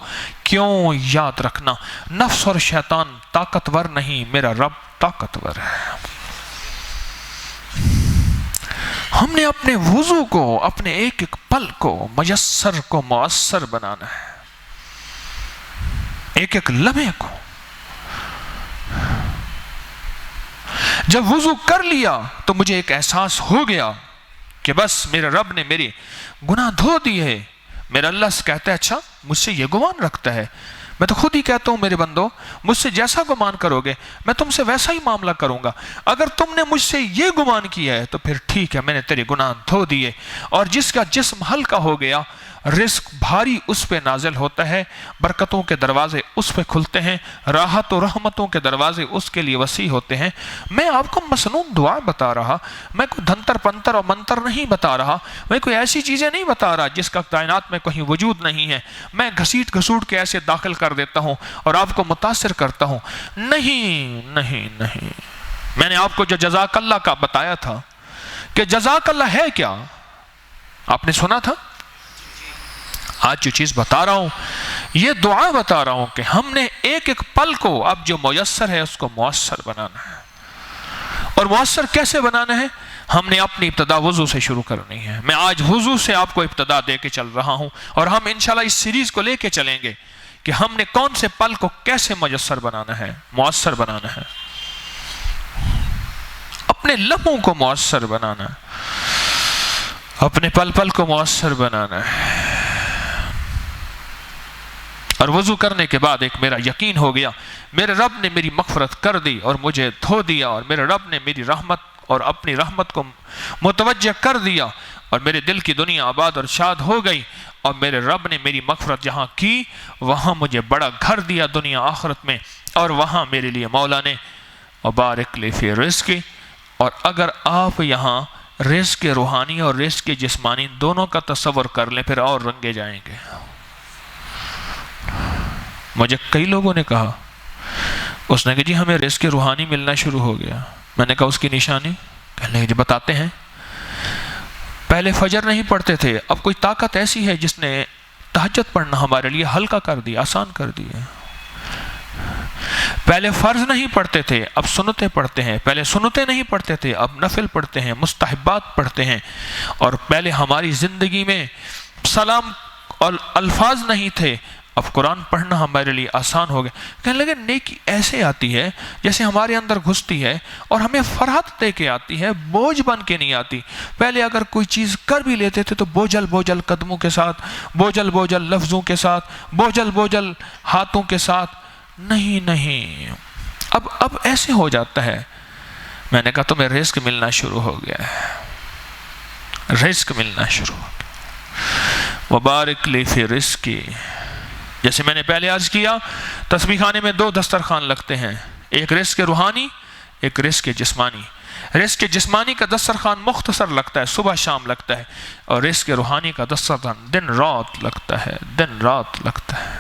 کیوں؟ یاد رکھنا نفس اور شیطان طاقتور نہیں، میرا رب طاقتور ہے۔ ہم نے اپنے وضو کو، اپنے ایک ایک پل کو میسر کو مؤثر بنانا ہے، ایک ایک لمحے کو۔ جب وضو کر لیا تو مجھے ایک احساس ہو گیا کہ بس میرے رب نے میری گناہ دھو دیے۔ میرا اللہ سے کہتا ہے اچھا مجھ سے یہ گمان رکھتا ہے، میں تو خود ہی کہتا ہوں میرے بندو مجھ سے جیسا گمان کرو گے میں تم سے ویسا ہی معاملہ کروں گا، اگر تم نے مجھ سے یہ گمان کیا ہے تو پھر ٹھیک ہے، میں نے تیرے گناہ دھو دیے، اور جس کا جسم ہلکا ہو گیا رزق بھاری اس پہ نازل ہوتا ہے، برکتوں کے دروازے اس پہ کھلتے ہیں، راحت و رحمتوں کے دروازے اس کے لیے وسیع ہوتے ہیں۔ میں آپ کو مسنون دعا بتا رہا، میں کوئی دھنتر پنتر اور منتر نہیں بتا رہا، میں کوئی ایسی چیزیں نہیں بتا رہا جس کا کائنات میں کہیں وجود نہیں ہے، میں گھسیٹ گھسوٹ کے ایسے داخل کر دیتا ہوں اور آپ کو متاثر کرتا ہوں، نہیں نہیں نہیں۔ میں نے آپ کو جو جزاک اللہ کا بتایا تھا کہ جزاک اللہ ہے کیا، آپ نے سنا تھا؟ آج جو چیز بتا رہا ہوں یہ دعا بتا رہا ہوں کہ ہم نے ایک ایک پل کو اب جو میسر ہے اس کو مؤثر بنانا ہے۔ اور مؤثر کیسے بنانا ہے؟ ہم نے اپنی ابتدا وضو سے شروع کرنی ہے۔ میں آج وضو سے آپ کو ابتدا دے کے چل رہا ہوں اور ہم انشاءاللہ اس سیریز کو لے کے چلیں گے کہ ہم نے کون سے پل کو کیسے میسر بنانا ہے، مؤثر بنانا ہے، اپنے لمحوں کو مؤثر بنانا ہے، اپنے پل پل کو مؤثر بنانا ہے۔ اور وضو کرنے کے بعد ایک میرا یقین ہو گیا، میرے رب نے میری مغفرت کر دی اور مجھے دھو دیا، اور میرے رب نے میری رحمت اور اپنی رحمت کو متوجہ کر دیا، اور میرے دل کی دنیا آباد اور شاد ہو گئی، اور میرے رب نے میری مغفرت جہاں کی وہاں مجھے بڑا گھر دیا دنیا آخرت میں، اور وہاں میرے لیے مولا نے وبارک لی فی رزقی۔ اور اگر آپ یہاں رزق روحانی اور رزق جسمانی دونوں کا تصور کر لیں پھر اور رنگے جائیں گے۔ مجھے کئی لوگوں نے کہا، اس نے کہا جی ہمیں رزق روحانی ملنا شروع ہو گیا، میں نے کہا اس کی نشانی؟ کہنے لگے جی بتاتے ہیں۔ پہلے فجر نہیں پڑھتے تھے، اب کوئی طاقت ایسی ہے جس نے تہجد پڑھنا ہمارے لیے ہلکا کر دیا، آسان کر دیا۔ پہلے فرض نہیں پڑھتے تھے، اب سنتیں پڑھتے ہیں، پہلے سنتیں نہیں پڑھتے تھے، اب نفل پڑھتے ہیں، مستحبات پڑھتے ہیں، اور پہلے ہماری زندگی میں سلام اور الفاظ نہیں تھے، اب قرآن پڑھنا ہمارے لیے آسان ہو گیا. کہنے لگے نیکی ایسے آتی ہے جیسے ہمارے اندر گھستی ہے اور ہمیں فرحت دے کے آتی ہے، بوجھ بن کے نہیں آتی. پہلے اگر کوئی چیز کر بھی لیتے تھے تو بوجھل قدموں کے ساتھ، بوجھل لفظوں کے ساتھ، بوجھل ہاتھوں کے ساتھ. نہیں، اب ایسے ہو جاتا ہے. میں نے کہا تمہیں رزق ملنا شروع ہو گیا ہے، رزق ملنا شروع ہو گیا. وبارک لی فی رزقی. جیسے میں نے پہلے عرض کیا، تسبیح خانے میں 2 دسترخوان لگتے ہیں، ایک رزق روحانی، ایک رزق جسمانی. رزق جسمانی کا دسترخوان مختصر لگتا ہے، صبح شام لگتا ہے، اور رزق روحانی کا دسترخوان دن رات لگتا ہے، دن رات لگتا ہے.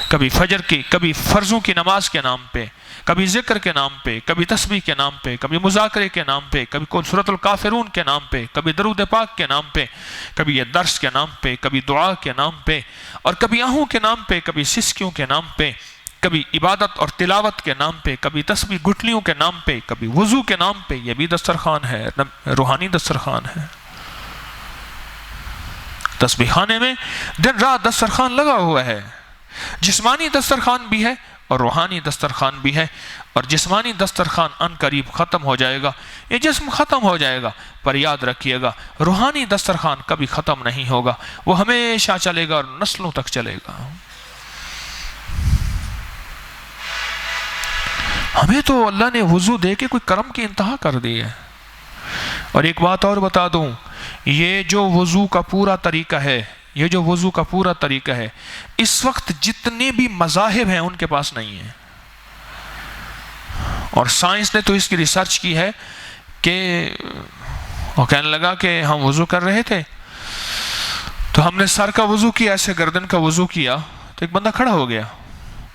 کبھی فجر کی، کبھی فرضوں کی نماز کے نام پہ، کبھی ذکر کے نام پہ، کبھی تسبیح کے نام پہ، کبھی مذاکرے کے نام پہ، کبھی سورۃ الکافرون کے نام پہ، کبھی درود پاک کے نام پہ، کبھی یہ درس کے نام پہ، کبھی دعا کے نام پہ، اور کبھی آہوں کے نام پہ، کبھی سسکیوں کے نام پہ، کبھی عبادت اور تلاوت کے نام پہ، کبھی تسبیح گٹھلیوں کے نام پہ، کبھی وضو کے نام پہ. یہ بھی دسترخوان ہے، روحانی دسترخوان ہے. تسبیح خانے میں دن رات دسترخوان لگا ہوا ہے. جسمانی دسترخوان بھی ہے اور روحانی دسترخوان بھی ہے. اور جسمانی دسترخوان ان قریب ختم ہو جائے گا، یہ جسم ختم ہو جائے گا، پر یاد رکھیے گا روحانی دسترخوان کبھی ختم نہیں ہوگا، وہ ہمیشہ چلے گا اور نسلوں تک چلے گا. ہمیں تو اللہ نے وضو دے کے کوئی کرم کی انتہا کر دی ہے. اور ایک بات اور بتا دوں، یہ جو وضو کا پورا طریقہ ہے، یہ جو وضو کا پورا طریقہ ہے، اس وقت جتنے بھی مذاہب ہیں ان کے پاس نہیں ہے. اور سائنس نے تو اس کی ریسرچ کی ہے کہ وہ کہنے لگا کہ ہم وضو کر رہے تھے تو ہم نے سر کا وضو کیا، ایسے گردن کا وضو کیا، تو ایک بندہ کھڑا ہو گیا.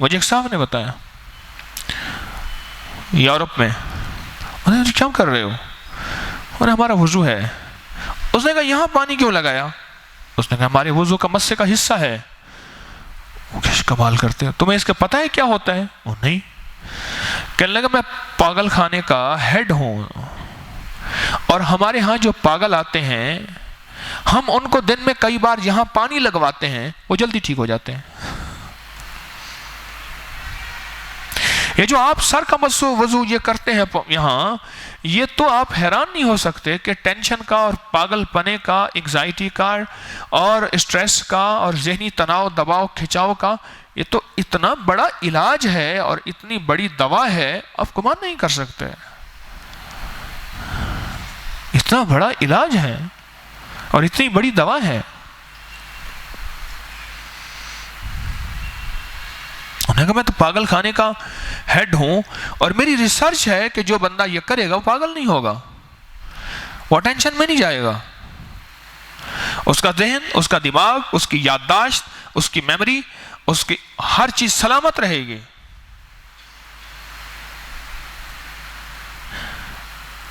مجھے ایک صاحب نے بتایا یورپ میں. انہوں نے کیا کر رہے ہو؟ انہوں نے ہمارا وضو ہے. اس نے کہا یہاں پانی کیوں لگایا؟ اس نے کہا ہمارے وضو کا مسے کا حصہ ہے. وہ کیا کمال کرتے ہیں، تمہیں اس کا پتہ ہے کیا ہوتا ہے؟ وہ نہیں. کہنے لگا میں پاگل خانے کا ہیڈ ہوں، اور ہمارے ہاں جو پاگل آتے ہیں ہم ان کو دن میں کئی بار یہاں پانی لگواتے ہیں، وہ جلدی ٹھیک ہو جاتے ہیں. یہ جو آپ سر کا وضو یہ کرتے ہیں یہاں، یہ تو آپ حیران نہیں ہو سکتے کہ ٹینشن کا اور پاگل پنے کا، انگزائٹی کا اور اسٹریس کا اور ذہنی تناؤ، دباؤ، کھچاؤ کا، یہ تو اتنا بڑا علاج ہے اور اتنی بڑی دوا ہے، آپ گمان نہیں کر سکتے. اتنا بڑا علاج ہے اور اتنی بڑی دوا ہے. انہوں نے کہا میں تو پاگل خانے کا ہیڈ ہوں اور میری ریسرچ ہے کہ جو بندہ یہ کرے گا وہ پاگل نہیں ہوگا، وہ ٹینشن میں نہیں جائے گا، اس کا ذہن، اس کا دماغ، اس کی یادداشت، اس کی میموری، اس کی ہر چیز سلامت رہے گی.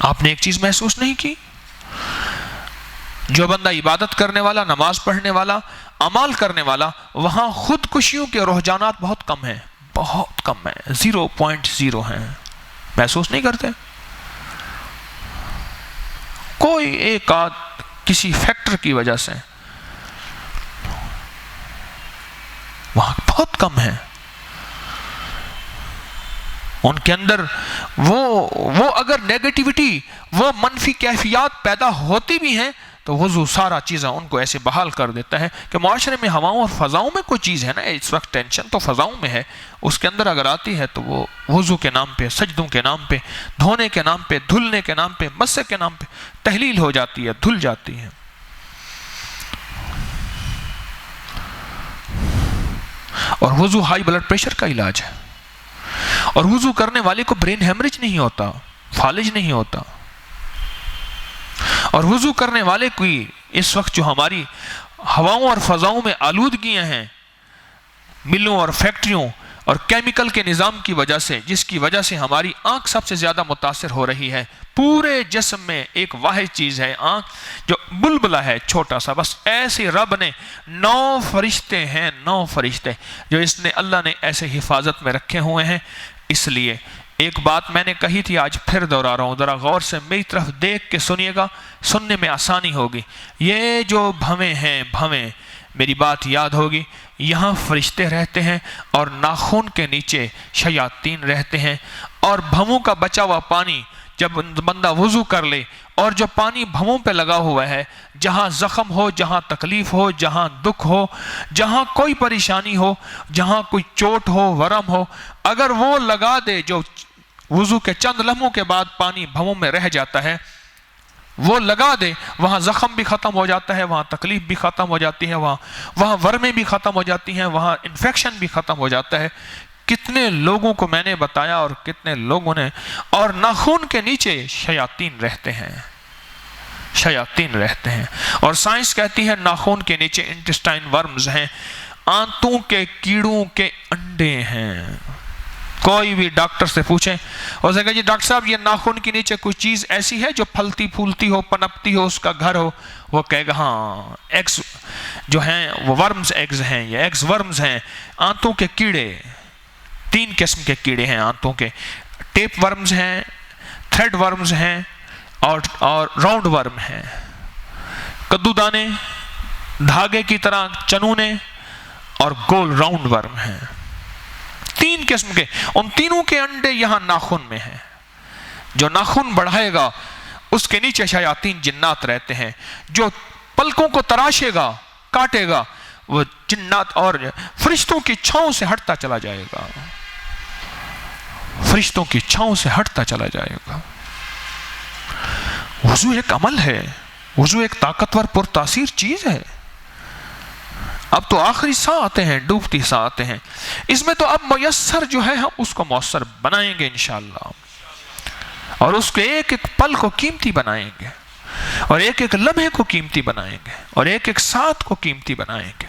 آپ نے ایک چیز محسوس نہیں کی؟ جو بندہ عبادت کرنے والا، نماز پڑھنے والا، عمال کرنے والا، وہاں خودکشیوں کے رجحانات بہت کم ہیں، بہت کم ہیں، 0.0 ہیں. محسوس نہیں کرتے؟ کوئی ایک آدھ کسی فیکٹر کی وجہ سے وہاں بہت کم ہے. ان کے اندر وہ اگر نیگیٹیوٹی، وہ منفی کیفیات پیدا ہوتی بھی ہیں تو وضو سارا چیزیں ان کو ایسے بحال کر دیتا ہے کہ معاشرے میں ہواؤں اور فضاؤں میں کوئی چیز ہے نا، اس وقت ٹینشن تو فضاؤں میں ہے، اس کے اندر اگر آتی ہے تو وہ وضو کے نام پہ، سجدوں کے نام پہ، دھونے کے نام پہ، دھلنے کے نام پہ، مسے کے نام پہ تحلیل ہو جاتی ہے، دھل جاتی ہے. اور وضو ہائی بلڈ پریشر کا علاج ہے. اور وضو کرنے والے کو برین ہیمریج نہیں ہوتا، فالج نہیں ہوتا. اور وضو کرنے والے کوئی اس وقت جو ہماری ہواؤں اور فضاؤں میں آلودگیاں ہیں، ملوں اور فیکٹریوں اور کیمیکل کے نظام کی وجہ سے، جس کی وجہ سے ہماری آنکھ سب سے زیادہ متاثر ہو رہی ہے. پورے جسم میں ایک واحد چیز ہے آنکھ، جو بلبلہ ہے چھوٹا سا، بس ایسے رب نے 9 فرشتے ہیں، 9 فرشتے جو اس نے اللہ نے ایسے حفاظت میں رکھے ہوئے ہیں. اس لیے ایک بات میں نے کہی تھی، آج پھر دہرا رہا ہوں، ذرا غور سے میری طرف دیکھ کے سنیے گا، سننے میں آسانی ہوگی. یہ جو بھویں ہیں، بھویں میری بات یاد ہوگی، یہاں فرشتے رہتے ہیں اور ناخن کے نیچے شیاطین رہتے ہیں، اور بھووں کا بچا ہوا پانی جب بندہ وضو کر لے اور جو پانی بھووں پہ لگا ہوا ہے، جہاں زخم ہو، جہاں تکلیف ہو، جہاں دکھ ہو، جہاں کوئی پریشانی ہو، جہاں کوئی چوٹ ہو، ورم ہو، اگر وہ لگا دے، جو وضو کے چند لمحوں کے بعد پانی بھووں میں رہ جاتا ہے، وہ لگا دے، وہاں زخم بھی ختم ہو جاتا ہے، وہاں تکلیف بھی ختم ہو جاتی ہے، وہاں ورمیں بھی ختم ہو جاتی ہیں، وہاں انفیکشن بھی ختم ہو جاتا ہے۔ کتنے لوگوں کو میں نے بتایا اور کتنے لوگوں نے، اور ناخن کے نیچے شیاطین رہتے ہیں، شیاطین رہتے ہیں، اور سائنس کہتی ہے ناخن کے نیچے انٹسٹائن ورمز ہیں، آنتوں کے کیڑوں کے انڈے ہیں۔ کوئی بھی ڈاکٹر سے پوچھیں، اسے کہا جی ڈاکٹر صاحب یہ ناخن کے نیچے کوئی چیز ایسی ہے جو پھلتی پھولتی ہو، پنپتی ہو، اس کا گھر ہو؟ وہ کہے گا ہاں، ایگز جو ہیں وہ ورمز ایگز ہیں، یہ ایگز ورمز ہیں، آنتوں کے کیڑے۔ 3 قسم کے کیڑے ہیں آنتوں کے، ٹیپ ورمز ہیں، تھریڈ ورمز ہیں، اور راؤنڈ ورم ہیں، کدو دانے، دھاگے کی طرح چنونے، اور گول راؤنڈ ورم ہیں۔ 3 قسم کے، ان تینوں کے انڈے یہاں ناخن میں ہیں۔ جو ناخن بڑھائے گا اس کے نیچے شیاطین جنات رہتے ہیں، جو پلکوں کو تراشے گا، کاٹے گا، وہ جنات اور فرشتوں کی چھاؤں سے ہٹتا چلا جائے گا، فرشتوں کی چھاؤں سے ہٹتا چلا جائے گا۔ وضو ایک عمل ہے، وضو ایک طاقتور پرتاثیر چیز ہے۔ اب تو آخری سا آتے ہیں، ڈوبتی سا آتے ہیں، اس میں تو اب میسر جو ہے ہم اس کو مؤثر بنائیں گے انشاءاللہ، اور اس کے ایک ایک پل کو قیمتی بنائیں گے، اور ایک ایک لمحے کو قیمتی بنائیں گے، اور ایک ایک ساتھ کو قیمتی بنائیں گے۔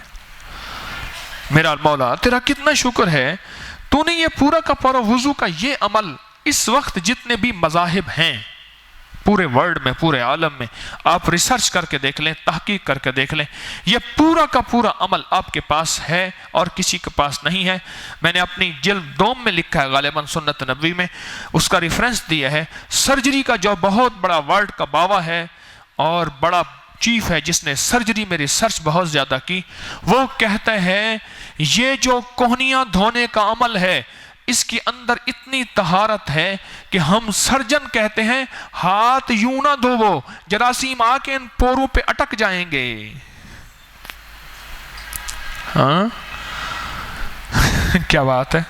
میرا مولا تیرا کتنا شکر ہے، تو نے یہ پورا کا پورا وضو کا یہ عمل، اس وقت جتنے بھی مذاہب ہیں پورے ورلڈ میں، پورے عالم میں، آپ ریسرچ کر کے دیکھ لیں، تحقیق کر کے دیکھ لیں، یہ پورا کا پورا عمل آپ کے پاس ہے اور کسی کے پاس نہیں ہے۔ میں نے اپنی جلد 2 میں لکھا ہے، غالباً سنت نبوی میں اس کا ریفرنس دیا ہے۔ سرجری کا جو بہت بڑا ورلڈ کا باوا ہے اور بڑا چیف ہے، جس نے سرجری میں ریسرچ بہت زیادہ کی، وہ کہتا ہے یہ جو کوہنیاں دھونے کا عمل ہے، اس کے اندر اتنی طہارت ہے کہ ہم سرجن کہتے ہیں ہاتھ یوں نہ دھوو، جراثیم آ کے ان پوروں پہ اٹک جائیں گے۔ ہاں کیا بات ہے،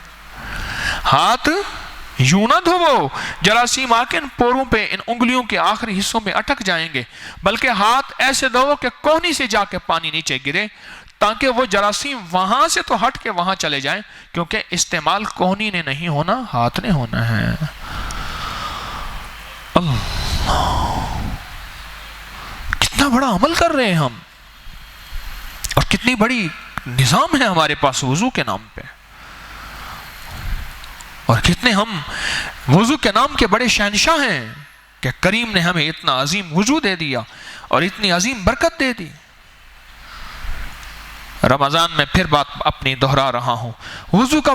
ہاتھ یوں نہ دھوو، جراثیم آ کے ان پوروں پہ، ان انگلیوں کے آخری حصوں میں اٹک جائیں گے، بلکہ ہاتھ ایسے دھوو کہ کوہنی سے جا کے پانی نیچے گرے، تاکہ وہ جراثیم وہاں سے تو ہٹ کے وہاں چلے جائیں، کیونکہ استعمال کوہنی نے نہیں ہونا، ہاتھ نے ہونا ہے۔ اللہ، کتنا بڑا عمل کر رہے ہیں ہم، اور کتنی بڑی نظام ہے ہمارے پاس وضو کے نام پہ، اور کتنے ہم وضو کے نام کے بڑے شہنشاہ ہیں کہ کریم نے ہمیں اتنا عظیم وضو دے دیا اور اتنی عظیم برکت دے دی۔ رمضان میں پھر بات اپنی دہرا رہا ہوں، وضو کا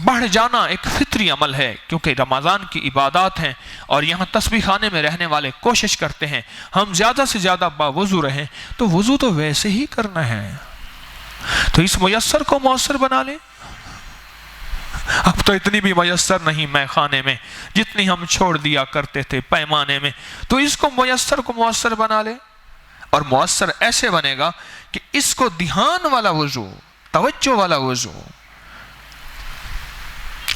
بڑھ جانا ایک فطری عمل ہے، کیونکہ رمضان کی عبادات ہیں، اور یہاں تسبیح خانے میں رہنے والے کوشش کرتے ہیں ہم زیادہ سے زیادہ باوضو رہیں، تو وضو تو ویسے ہی کرنا ہے، تو اس میسر کو مؤثر بنا لیں۔ اب تو اتنی بھی میسر نہیں میں خانے میں جتنی ہم چھوڑ دیا کرتے تھے پیمانے میں، تو اس کو میسر کو مؤثر بنا لیں، اور مؤثر ایسے بنے گا کہ اس کو دھیان والا وضو، توجہ والا وضو،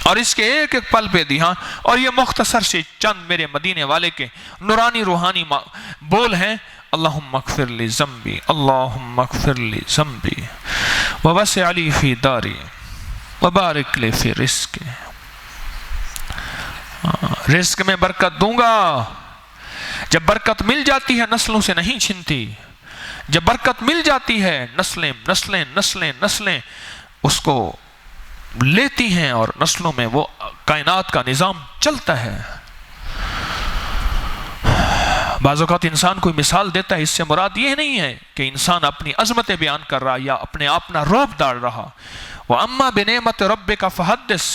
اور اس کے ایک ایک پل پہ دھیان، اور یہ مختصر سے چند میرے مدینے والے کے نورانی روحانی بول ہیں، اللہم اغفر لی ذنبی، اللہم اغفر لی ذنبی، ووسع لی فی داری، وبارک لی فی رزقی، رزق میں برکت دوں گا۔ جب برکت مل جاتی ہے نسلوں سے نہیں چھنتی، جب برکت مل جاتی ہے نسلیں نسلیں نسلیں نسلیں اس کو لیتی ہیں، اور نسلوں میں وہ کائنات کا نظام چلتا ہے۔ بعض اوقات انسان کوئی مثال دیتا ہے، اس سے مراد یہ نہیں ہے کہ انسان اپنی عظمتیں بیان کر رہا یا اپنے آپ نہ روب ڈال رہا۔ وَأَمَّا بِنِعْمَةِ رَبِّكَ فَحَدِّثْ،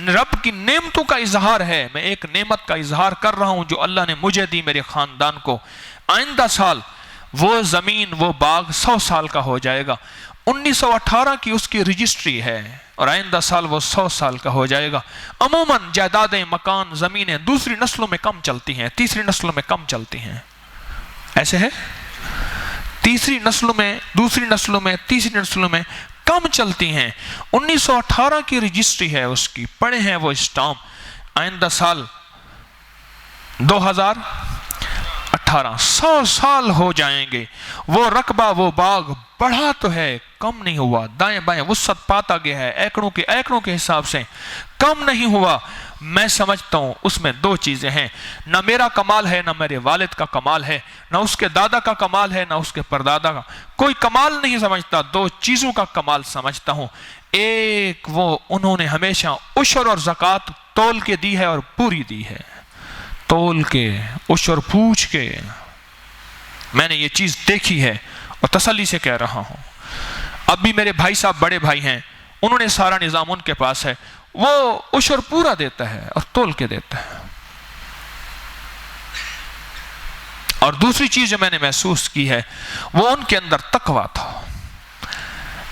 رب کی نعمتوں کا اظہار ہے، میں ایک نعمت کا اظہار کر رہا ہوں جو اللہ نے مجھے دی، میرے خاندان کو۔ آئندہ سال وہ زمین، وہ باغ 100 سال کا ہو جائے گا، 1918 کی اس کی رجسٹری ہے اور آئندہ سال وہ 100 سال کا ہو جائے گا۔ عموماً جائیدادیں، مکان، زمینیں دوسری نسلوں میں کم چلتی ہیں، تیسری نسلوں میں کم چلتی ہیں۔ ایسے ہے، تیسری نسلوں میں، دوسری نسلوں میں، تیسری نسلوں میں کم چلتی ہیں۔ 1918 کی رجسٹری ہے اس کی، پڑے ہیں وہ اسٹامپ۔ آئندہ سال 2018، 100 سال ہو جائیں گے۔ وہ رقبہ، وہ باغ بڑھا تو ہے، کم نہیں ہوا، دائیں بائیں وسعت پاتا گیا ہے، ایکڑوں کے حساب سے کم نہیں ہوا۔ میں سمجھتا ہوں اس میں دو چیزیں ہیں، نہ میرا کمال ہے، نہ میرے والد کا کمال ہے، نہ اس کے دادا کا کمال ہے، نہ اس کے پردادا کا۔ کوئی کمال نہیں سمجھتا، دو چیزوں کا کمال سمجھتا ہوں۔ ایک، وہ انہوں نے ہمیشہ عشر اور زکوٰۃ تول کے دی ہے اور پوری دی ہے، تول کے، عشر پوچھ کے۔ میں نے یہ چیز دیکھی ہے اور تسلی سے کہہ رہا ہوں۔ اب بھی میرے بھائی صاحب بڑے بھائی ہیں، انہوں نے سارا نظام ان کے پاس ہے، وہ عشر پورا دیتا ہے اور تول کے دیتا ہے۔ اور دوسری چیز جو میں نے محسوس کی ہے، وہ ان کے اندر تقویٰ تھا۔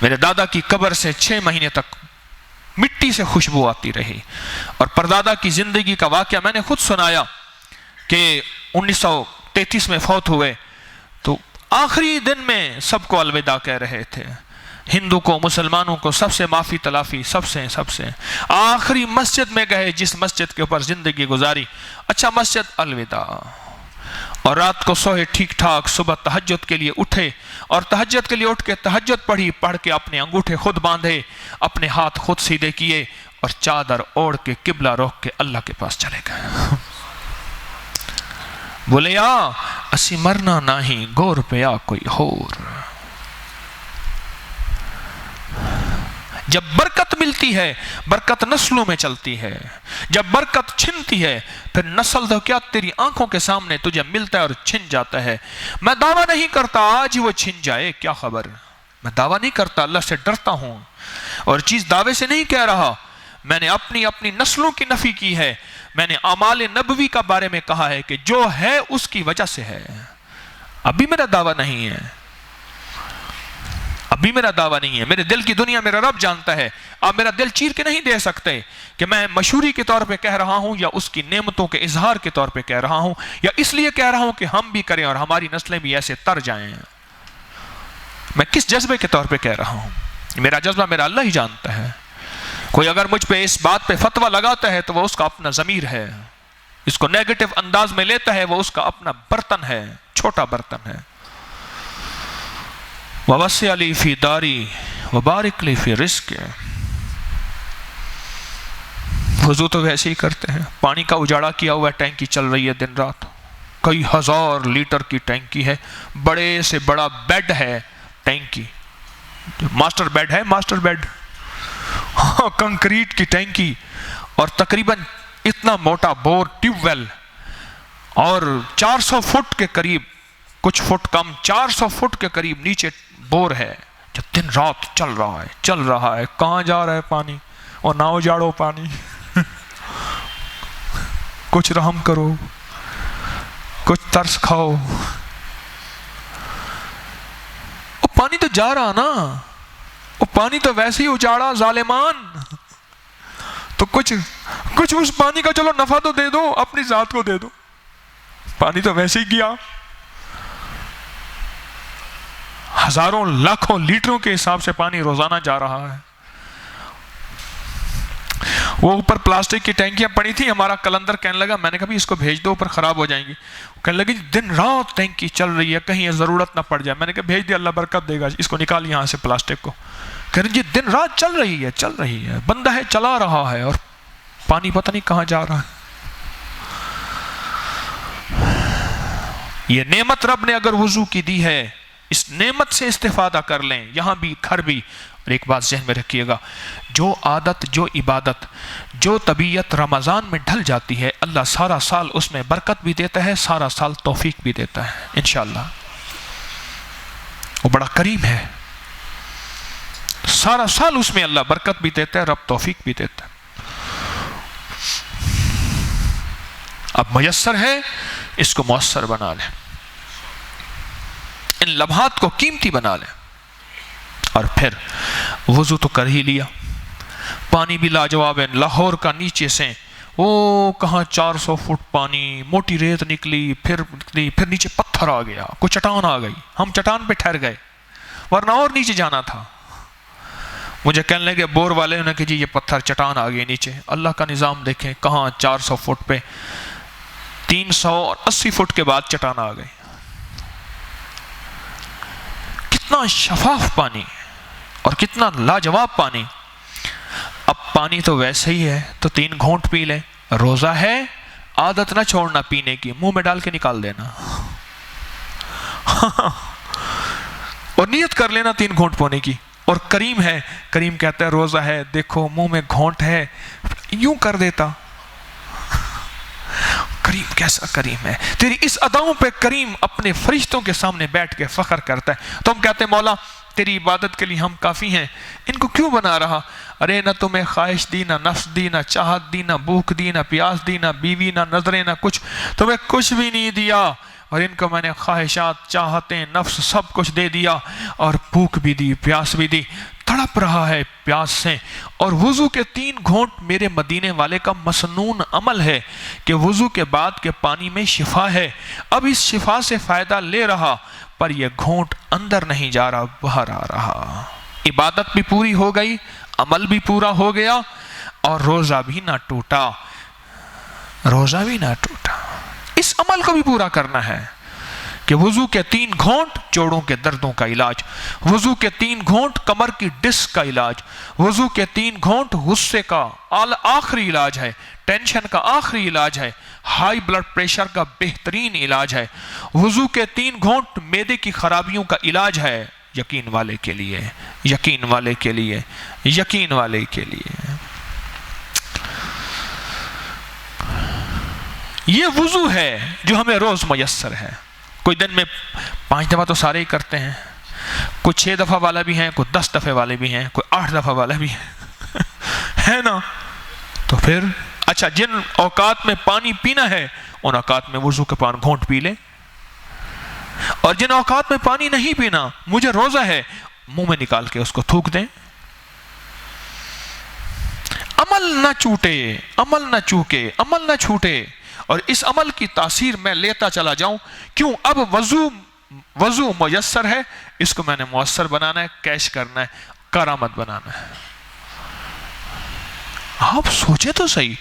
میرے دادا کی قبر سے 6 مہینے تک مٹی سے خوشبو آتی رہی، اور پردادا کی زندگی کا واقعہ میں نے خود سنایا کہ 1933 میں فوت ہوئے تو آخری دن میں سب کو الوداع کہہ رہے تھے، ہندو کو، مسلمانوں کو، سب سے معافی تلافی، سب سے آخری مسجد میں گئے جس مسجد کے اوپر زندگی گزاری، اچھا مسجد، الوداع۔ اور رات کو سوئے ٹھیک ٹھاک، صبح تہجد کے لیے اٹھے اور تہجد کے لیے اٹھ کے تہجد پڑھی، پڑھ کے اپنے انگوٹھے خود باندھے، اپنے ہاتھ خود سیدھے کیے اور چادر اوڑھ کے قبلہ رخ کے اللہ کے پاس چلے گئے۔ بولے یا اسی مرنا نہیں، گور پیا کوئی ہور۔ جب برکت ملتی ہے، برکت نسلوں میں چلتی ہے۔ جب برکت چھنتی ہے، پھر نسل تو کیا تیری آنکھوں کے سامنے تجھے ملتا ہے اور چھن جاتا ہے۔ میں دعویٰ نہیں کرتا آج وہ چھن جائے، کیا خبر، میں دعویٰ نہیں کرتا، اللہ سے ڈرتا ہوں، اور چیز دعوے سے نہیں کہہ رہا، میں نے اپنی نسلوں کی نفی کی ہے۔ میں نے اعمال نبوی کا بارے میں کہا ہے کہ جو ہے اس کی وجہ سے ہے۔ ابھی میرا دعویٰ نہیں ہے، ابھی میرا دعویٰ نہیں ہے، میرے دل کی دنیا میرا رب جانتا ہے۔ آپ میرا دل چیر کے نہیں دے سکتے کہ میں مشہوری کے طور پہ کہہ رہا ہوں یا اس کی نعمتوں کے اظہار کے طور پہ کہہ رہا ہوں، یا اس لیے کہہ رہا ہوں کہ ہم بھی کریں اور ہماری نسلیں بھی ایسے تر جائیں۔ میں کس جذبے کے طور پہ کہہ رہا ہوں، میرا جذبہ میرا اللہ ہی جانتا ہے۔ کوئی اگر مجھ پہ اس بات پہ فتویٰ لگاتا ہے تو وہ اس کا اپنا ضمیر ہے، اس کو نیگیٹو انداز میں لیتا ہے، وہ اس کا اپنا برتن ہے، چھوٹا برتن ہے۔ وَوَسِّعْ لِي فِي دَارِي وَبَارِكْ لِي فِي رِزْقِي۔ وضو تو ویسے ہی کرتے ہیں، پانی کا اجاڑا کیا ہوا ہے، ٹینکی چل رہی ہے دن رات، کئی ہزار لیٹر کی ٹینکی ہے، بڑے سے بڑا بیڈ ہے ٹینکی، ماسٹر بیڈ ہے، ماسٹر بیڈ، کنکریٹ کی ٹینکی، اور تقریباً اتنا موٹا بور ٹیوب ویل، اور 400 فٹ کے قریب، کچھ فٹ کم، 400 فٹ کے قریب نیچے بور ہے جو دن رات چل رہا ہے۔ کہاں جا رہا ہے پانی، اور نہ اجاڑو پانی، کچھ رحم کرو، کچھ ترس کھاؤ۔ وہ پانی تو جا رہا نا، وہ پانی تو ویسے ہی اجاڑا ظالمان، تو کچھ اس پانی کا چلو نفع تو دے دو، اپنی ذات کو دے دو، پانی تو ویسے ہی گیا۔ ہزاروں لاکھوں لیٹروں کے حساب سے پانی روزانہ جا رہا ہے۔ وہ اوپر پلاسٹک کی ٹینکیاں پڑی تھی، ہمارا کلندر کہنے لگا، میں نے کہا اس کو بھیج دو، اوپر خراب ہو جائیں گی۔ کہنے لگی دن رات ٹینکی چل رہی ہے، کہیں یہ ضرورت نہ پڑ جائے۔ میں نے کہا بھیج دیا، اللہ برکت دے گا، اس کو نکال یہاں سے پلاسٹک کو۔ کہہ رہے جی دن رات چل رہی ہے، بندہ ہے چلا رہا ہے، اور پانی پتہ نہیں کہاں جا رہا ہے۔ یہ نعمت رب نے اگر وضو کی دی ہے، اس نعمت سے استفادہ کر لیں، یہاں بھی گھر بھی۔ اور ایک بات ذہن میں رکھیے گا، جو عادت، جو عبادت، جو طبیعت رمضان میں ڈھل جاتی ہے، اللہ سارا سال اس میں برکت بھی دیتا ہے، سارا سال توفیق بھی دیتا ہے انشاءاللہ۔ وہ بڑا کریم ہے، سارا سال اس میں اللہ برکت بھی دیتا ہے، رب توفیق بھی دیتا ہے۔ اب میسر ہے، اس کو مؤثر بنا لیں، ان لمحات کو قیمتی بنا لیں۔ اور پھر وضو تو کر ہی لیا، پانی بھی لاجواب ہے، لاہور کا نیچے سے وہ کہاں 400 فٹ پانی، موٹی ریت نکلی، پھر نیچے پتھر آ گیا، کوئی چٹان آ گئی، ہم چٹان پہ ٹھہر گئے، ورنہ اور نیچے جانا تھا۔ مجھے کہنے لگے بور والے انہیں کہ جی یہ پتھر چٹان آ گئی نیچے۔ اللہ کا نظام دیکھیں، کہاں 400 فٹ پہ 380 فٹ کے بعد چٹان آ گئی۔ کتنا شفاف پانی اور کتنا لاجواب پانی۔ اب پانی تو ویسے ہی ہے تو 3 گھونٹ پی لیں، روزہ ہے عادت نہ چھوڑنا پینے کی، منہ میں ڈال کے نکال دینا اور نیت کر لینا 3 گھونٹ پونے کی۔ اور کریم ہے، کریم کہتا ہے روزہ ہے، دیکھو منہ میں گھونٹ ہے، یوں کر دیتا۔ کریم کیسا کریم ہے، تیری اس اداؤں پہ کریم اپنے فرشتوں کے سامنے بیٹھ کے فخر کرتا ہے۔ تو ہم کہتے ہیں مولا تیری عبادت کے لیے ہم کافی ہیں، ان کو کیوں بنا رہا؟ ارے نہ تمہیں خواہش دی، نہ نفس دی، نہ چاہت دی، نہ بھوک دی، نہ پیاس دی، نہ بیوی، نہ نظریں، نہ کچھ، تمہیں کچھ بھی نہیں دیا، اور ان کو میں نے خواہشات، چاہتیں، نفس سب کچھ دے دیا، اور بھوک بھی دی، پیاس بھی دی، تڑپ رہا ہے پیاس سے۔ اور وضو کے 3 گھونٹ میرے مدینے والے کا مسنون عمل ہے کہ وضو کے بعد کے پانی میں شفا ہے، اب اس شفا سے فائدہ لے رہا، پر یہ گھونٹ اندر نہیں جا رہا، باہر آ رہا۔ عبادت بھی پوری ہو گئی، عمل بھی پورا ہو گیا، اور روزہ بھی نہ ٹوٹا، روزہ بھی نہ ٹوٹا۔ اس عمل کو بھی پورا کرنا ہے کہ وضو کے 3 گھونٹ جوڑوں کے دردوں کا علاج، وضو کے 3 گھونٹ کمر کی ڈسک کا علاج، وضو کے 3 گھونٹ غصے کا آخری علاج ہے، ٹینشن کا آخری علاج ہے، ہائی بلڈ پریشر کا بہترین علاج ہے، وضو کے 3 گھونٹ معدے کی خرابیوں کا علاج ہے، یقین والے کے لیے، یقین والے کے لیے، یقین والے کے لیے۔ یہ وضو ہے جو ہمیں روز میسر ہے۔ کوئی دن میں 5 دفعہ تو سارے ہی کرتے ہیں، کوئی 6 دفعہ والا بھی ہیں، کوئی 10 دفعہ والے بھی ہیں، کوئی 8 دفعہ والا بھی ہے نا؟ تو پھر اچھا، جن اوقات میں پانی پینا ہے ان اوقات میں وضو کے 5 گھونٹ پی لیں، اور جن اوقات میں پانی نہیں پینا، مجھے روزہ ہے، منہ میں نکال کے اس کو تھوک دیں۔ عمل نہ چھوٹے، عمل نہ چوکے، عمل نہ چھوٹے، اور اس عمل کی تاثیر میں لیتا چلا جاؤں۔ کیوں؟ اب وضو میسر ہے، اس کو میں نے مؤثر بنانا ہے، کیش کرنا ہے، کرامت بنانا ہے۔ آپ سوچیں تو صحیح،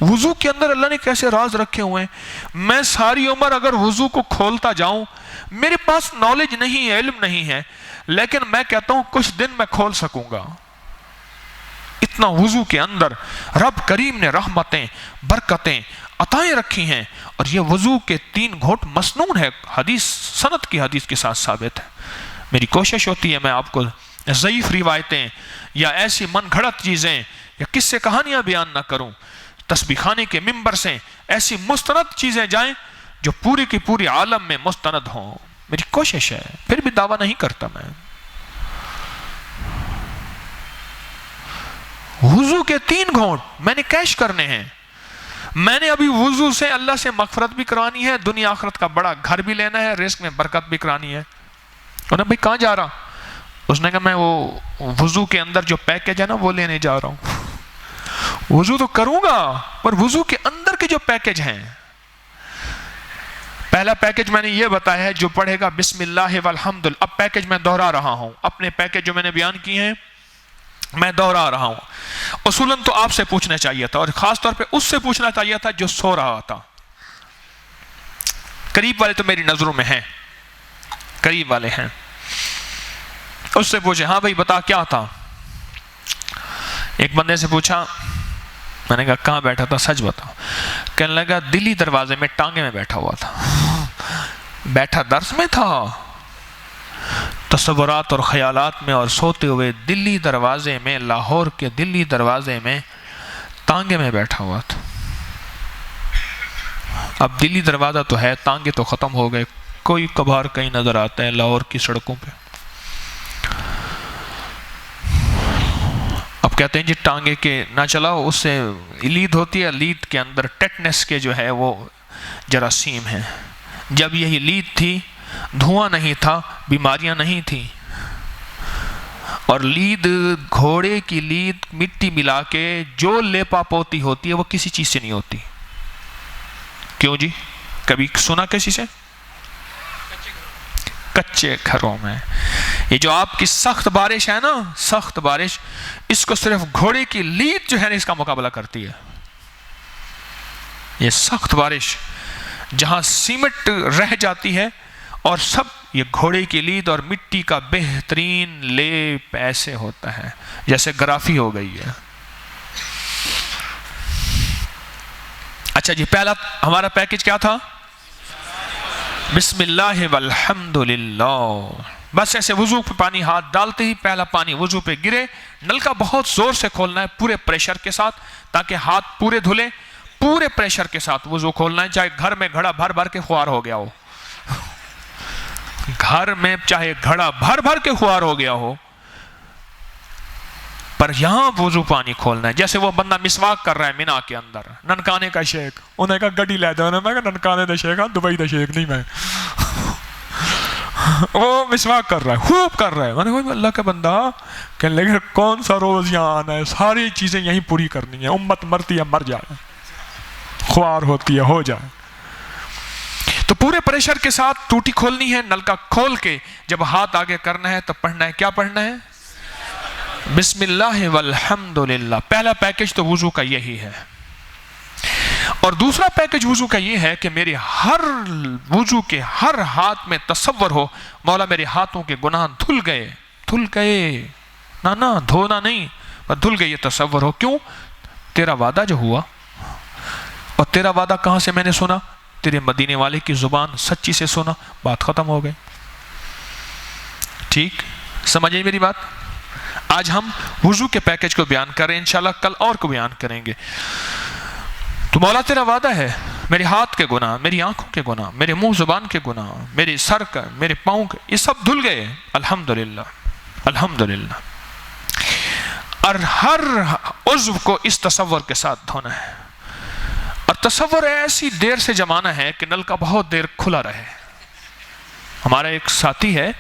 وضو کے اندر اللہ نے کیسے راز رکھے ہوئے ہیں۔ میں ساری عمر اگر وضو کو کھولتا جاؤں، میرے پاس نالج نہیں ہے، علم نہیں ہے، لیکن میں کہتا ہوں کچھ دن میں کھول سکوں گا۔ اتنا وضو کے اندر رب کریم نے رحمتیں، برکتیں، عطائیں رکھی ہیں، اور یہ وضو کے 3 گھونٹ مسنون ہے، حدیث سند کی حدیث کے ساتھ ثابت ہے۔ میری کوشش ہوتی ہے میں آپ کو ضعیف روایتیں یا ایسی من گھڑت چیزیں یا قصے کہانیاں بیان نہ کروں، تسبیح خانے کے ممبر سے ایسی مستند چیزیں جائیں جو پوری کی پوری عالم میں مستند ہوں، میری کوشش ہے، پھر بھی دعویٰ نہیں کرتا میں۔ وضو کے 3 گھونٹ میں نے کیش کرنے ہیں، میں نے ابھی وضو سے اللہ سے مغفرت بھی کرانی ہے، دنیا آخرت کا بڑا گھر بھی لینا ہے، رزق میں برکت بھی کرانی ہے۔ انہوں نے بھائی کہاں جا رہا؟ اس نے کہا میں وہ وضو کے اندر جو پیکج ہے نا وہ لینے جا رہا ہوں۔ وضو تو کروں گا، پر وضو کے اندر کے جو پیکج ہیں، پہلا پیکج میں نے یہ بتایا ہے، جو پڑھے گا بسم اللہ والحمد، اب پیکج میں دہرا رہا ہوں، اپنے پیکج جو میں نے بیان کیے ہیں میں دہرا رہا ہوں۔ اصولاً تو آپ سے پوچھنا چاہیے تھا، اور خاص طور پہ اس سے پوچھنا چاہیے تھا جو سو رہا تھا۔ قریب والے تو میری نظروں میں ہیں، قریب والے ہیں، اس سے پوچھے ہاں بھائی بتا کیا تھا۔ ایک بندے سے پوچھا، میں نے کہا کہاں بیٹھا تھا، سچ بتا۔ کہنے لگا دلی دروازے میں ٹانگے میں بیٹھا ہوا تھا۔ بیٹھا درس میں تھا، تصورات اور خیالات میں، اور سوتے ہوئے دلی دروازے میں، لاہور کے دلی دروازے میں تانگے میں بیٹھا ہوا تھا۔ اب دلی دروازہ تو ہے، تانگے تو ختم ہو گئے، کوئی کبھار کہیں نظر آتا ہے لاہور کی سڑکوں پہ۔ اب کہتے ہیں جی ٹانگے کے نہ چلاؤ، اس سے لید ہوتی ہے، لید کے اندر ٹیٹنس کے جو ہے وہ جراثیم ہیں۔ جب یہی لید تھی، دھواں نہیں تھا، بیماریاں نہیں تھیں، اور لید، گھوڑے کی لید مٹی ملا کے جو لیپا پوتی ہوتی ہے وہ کسی چیز سے نہیں ہوتی. کیوں جی؟ کبھی سنا کسی سے؟ کچے گھروں میں. یہ جو آپ کی سخت بارش ہے نا، سخت بارش، اس کو صرف گھوڑے کی لید جو ہے نا اس کا مقابلہ کرتی ہے. یہ سخت بارش جہاں سیمنٹ رہ جاتی ہے اور سب یہ گھوڑے کی لید اور مٹی کا بہترین لیپ ایسے ہوتا ہے جیسے گرافی ہو گئی ہے. اچھا جی، پہلا ہمارا پیکج کیا تھا؟ بسم اللہ والحمد للہ. بس ایسے وضو پہ پانی ہاتھ ڈالتے ہی پہلا پانی وضو پہ گرے، نل کا بہت زور سے کھولنا ہے پورے پریشر کے ساتھ تاکہ ہاتھ پورے دھلے. پورے پریشر کے ساتھ وضو کھولنا ہے، چاہے گھر میں گھڑا بھر بھر کے خوار ہو گیا ہو، گھر میں چاہے گھڑا بھر بھر کے خوار ہو گیا ہو، پر یہاں وضو پانی کھولنا ہے. جیسے وہ بندہ مسواک کر رہا ہے مینا کے اندر، ننکانے کا شیخ، انہیں کہا گڈی لے دو، میں کہا ننکانے دا شیخ ہاں، دبئی دا شیخ نہیں میں. وہ مسواک کر رہا ہے، خوب کر رہا ہے. میں نے کہا اللہ کا بندہ، کہنے لگے کون سا روز یہاں آنا ہے، ساری چیزیں یہیں پوری کرنی ہے، امت مرتی ہے مر جائے، خوار ہوتی ہے ہو جائے. تو پورے پریشر کے ساتھ ٹوٹی کھولنی ہے، نل کا کھول کے جب ہاتھ آگے کرنا ہے تو پڑھنا ہے. کیا پڑھنا ہے؟ بسم اللہ والحمد للہ. پہلا پیکج تو وضو کا یہی ہے. اور دوسرا پیکج وضو کا یہ ہے کہ میرے ہر وضو کے ہر ہاتھ میں تصور ہو مولا میرے ہاتھوں کے گناہ دھل گئے، دھل گئے، نہ دھونا نہیں، دھل گئے. یہ تصور ہو. کیوں؟ تیرا وعدہ جو ہوا، اور تیرا وعدہ کہاں سے میں نے سنا؟ تیرے مدینے والے کی زبان سچی سے سنا. بات ختم ہو گئی. ٹھیک سمجھیں میری بات؟ آج ہم وضو کے پیکج کو بیان کر رہے ہیں، انشاءاللہ کل اور کو بیان کریں گے. تو مولا تیرا وعدہ ہے میرے ہاتھ کے گناہ، میری آنکھوں کے گناہ، میرے منہ زبان کے گناہ، میرے سر کا، میرے پاؤں کے، یہ سب دھل گئے. الحمدللہ الحمدللہ. اور ہر عضو کو اس تصور کے ساتھ دھونا ہے. اور تصور ایسی دیر سے جمانا ہے کہ نل کا بہت دیر کھلا رہے. ہمارا ایک ساتھی ہے،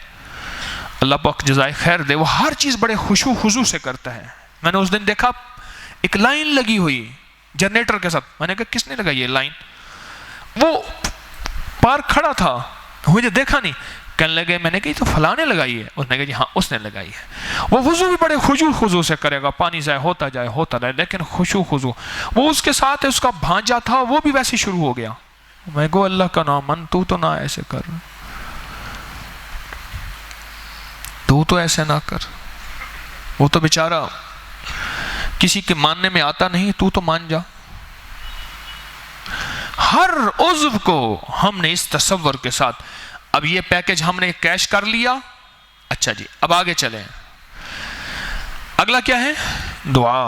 اللہ پاک جزائے خیر دے، وہ ہر چیز بڑے خشوع خضوع سے کرتا ہے. میں نے اس دن دیکھا ایک لائن لگی ہوئی جنریٹر کے ساتھ. میں نے کہا کس نے لگائی یہ لائن؟ وہ پار کھڑا تھا، مجھے دیکھا نہیں. کہنے لگے میں نے کہا یہ تو فلاں نے لگائی ہے. اس نے کہا جی ہاں اس نے لگائی ہے. وہ وضو بھی بڑے خشوع خضوع سے کرے گا، پانی ضائع ہوتا جائے ہوتا رہے، لیکن خشوع خضوع. وہ اس کے ساتھ اس کا بھانجا تھا، وہ بھی ویسے شروع ہو گیا. میں کہو اللہ کا نام من، تو نہ ایسے کر، تو ایسے نہ کر. وہ تو بیچارہ کسی کے ماننے میں آتا نہیں، تو مان جا. ہر عضو کو ہم نے اس تصور کے ساتھ. اب یہ پیکج ہم نے کیش کر لیا. اچھا جی اب آگے چلیں. اگلا کیا ہے؟ دعا.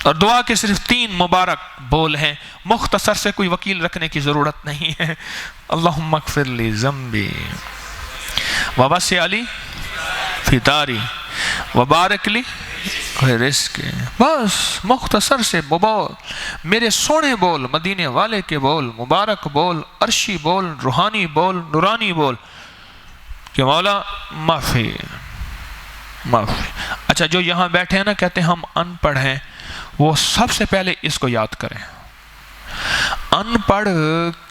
اور دعا کے صرف 3 مبارک بول ہیں، مختصر سے، کوئی وکیل رکھنے کی ضرورت نہیں ہے. اللہم اغفر لی ذنبی ووسع لی فی داری وبارک لی رزق. بس مختصر سے بول، میرے سونے بول، مدینے والے کے بول، مبارک بول، عرشی بول، روحانی بول، نورانی بول کہ مولا معافی معافی. اچھا جو یہاں بیٹھے ہیں نا کہتے ہیں ہم ان پڑھ ہیں، وہ سب سے پہلے اس کو یاد کریں. ان پڑھ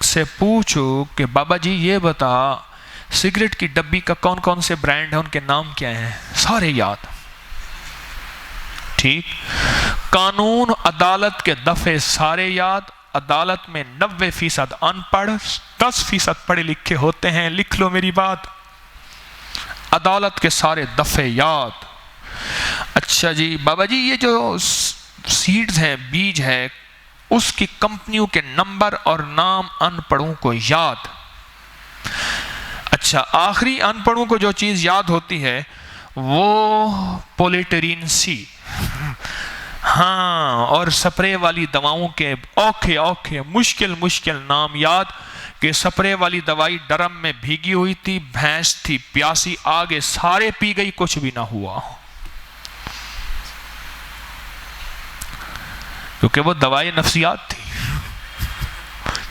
سے پوچھو کہ بابا جی یہ بتا سگریٹ کی ڈبی کا کون کون سے برانڈ ہیں، ان کے نام کیا ہیں، سارے یاد. ٹھیک. قانون عدالت کے دفعے سارے یاد. عدالت میں 90% ان پڑھ، 10% پڑھے لکھے ہوتے ہیں. لکھ لو میری بات. عدالت کے سارے دفعے یاد. اچھا جی بابا جی یہ جو سیڈز ہیں، بیج ہے، اس کی کمپنیوں کے نمبر اور نام ان پڑھوں کو یاد. اچھا آخری ان پڑھوں کو جو چیز یاد ہوتی ہے وہ پولیٹرین سی، ہاں، اور سپرے والی دواؤں کے اوکھے مشکل نام یاد کہ سپرے والی دوائی ڈرم میں بھیگی ہوئی تھی، بھینس تھی پیاسی، آگے سارے پی گئی، کچھ بھی نہ ہوا، کیونکہ وہ دوائی نفسیات تھی،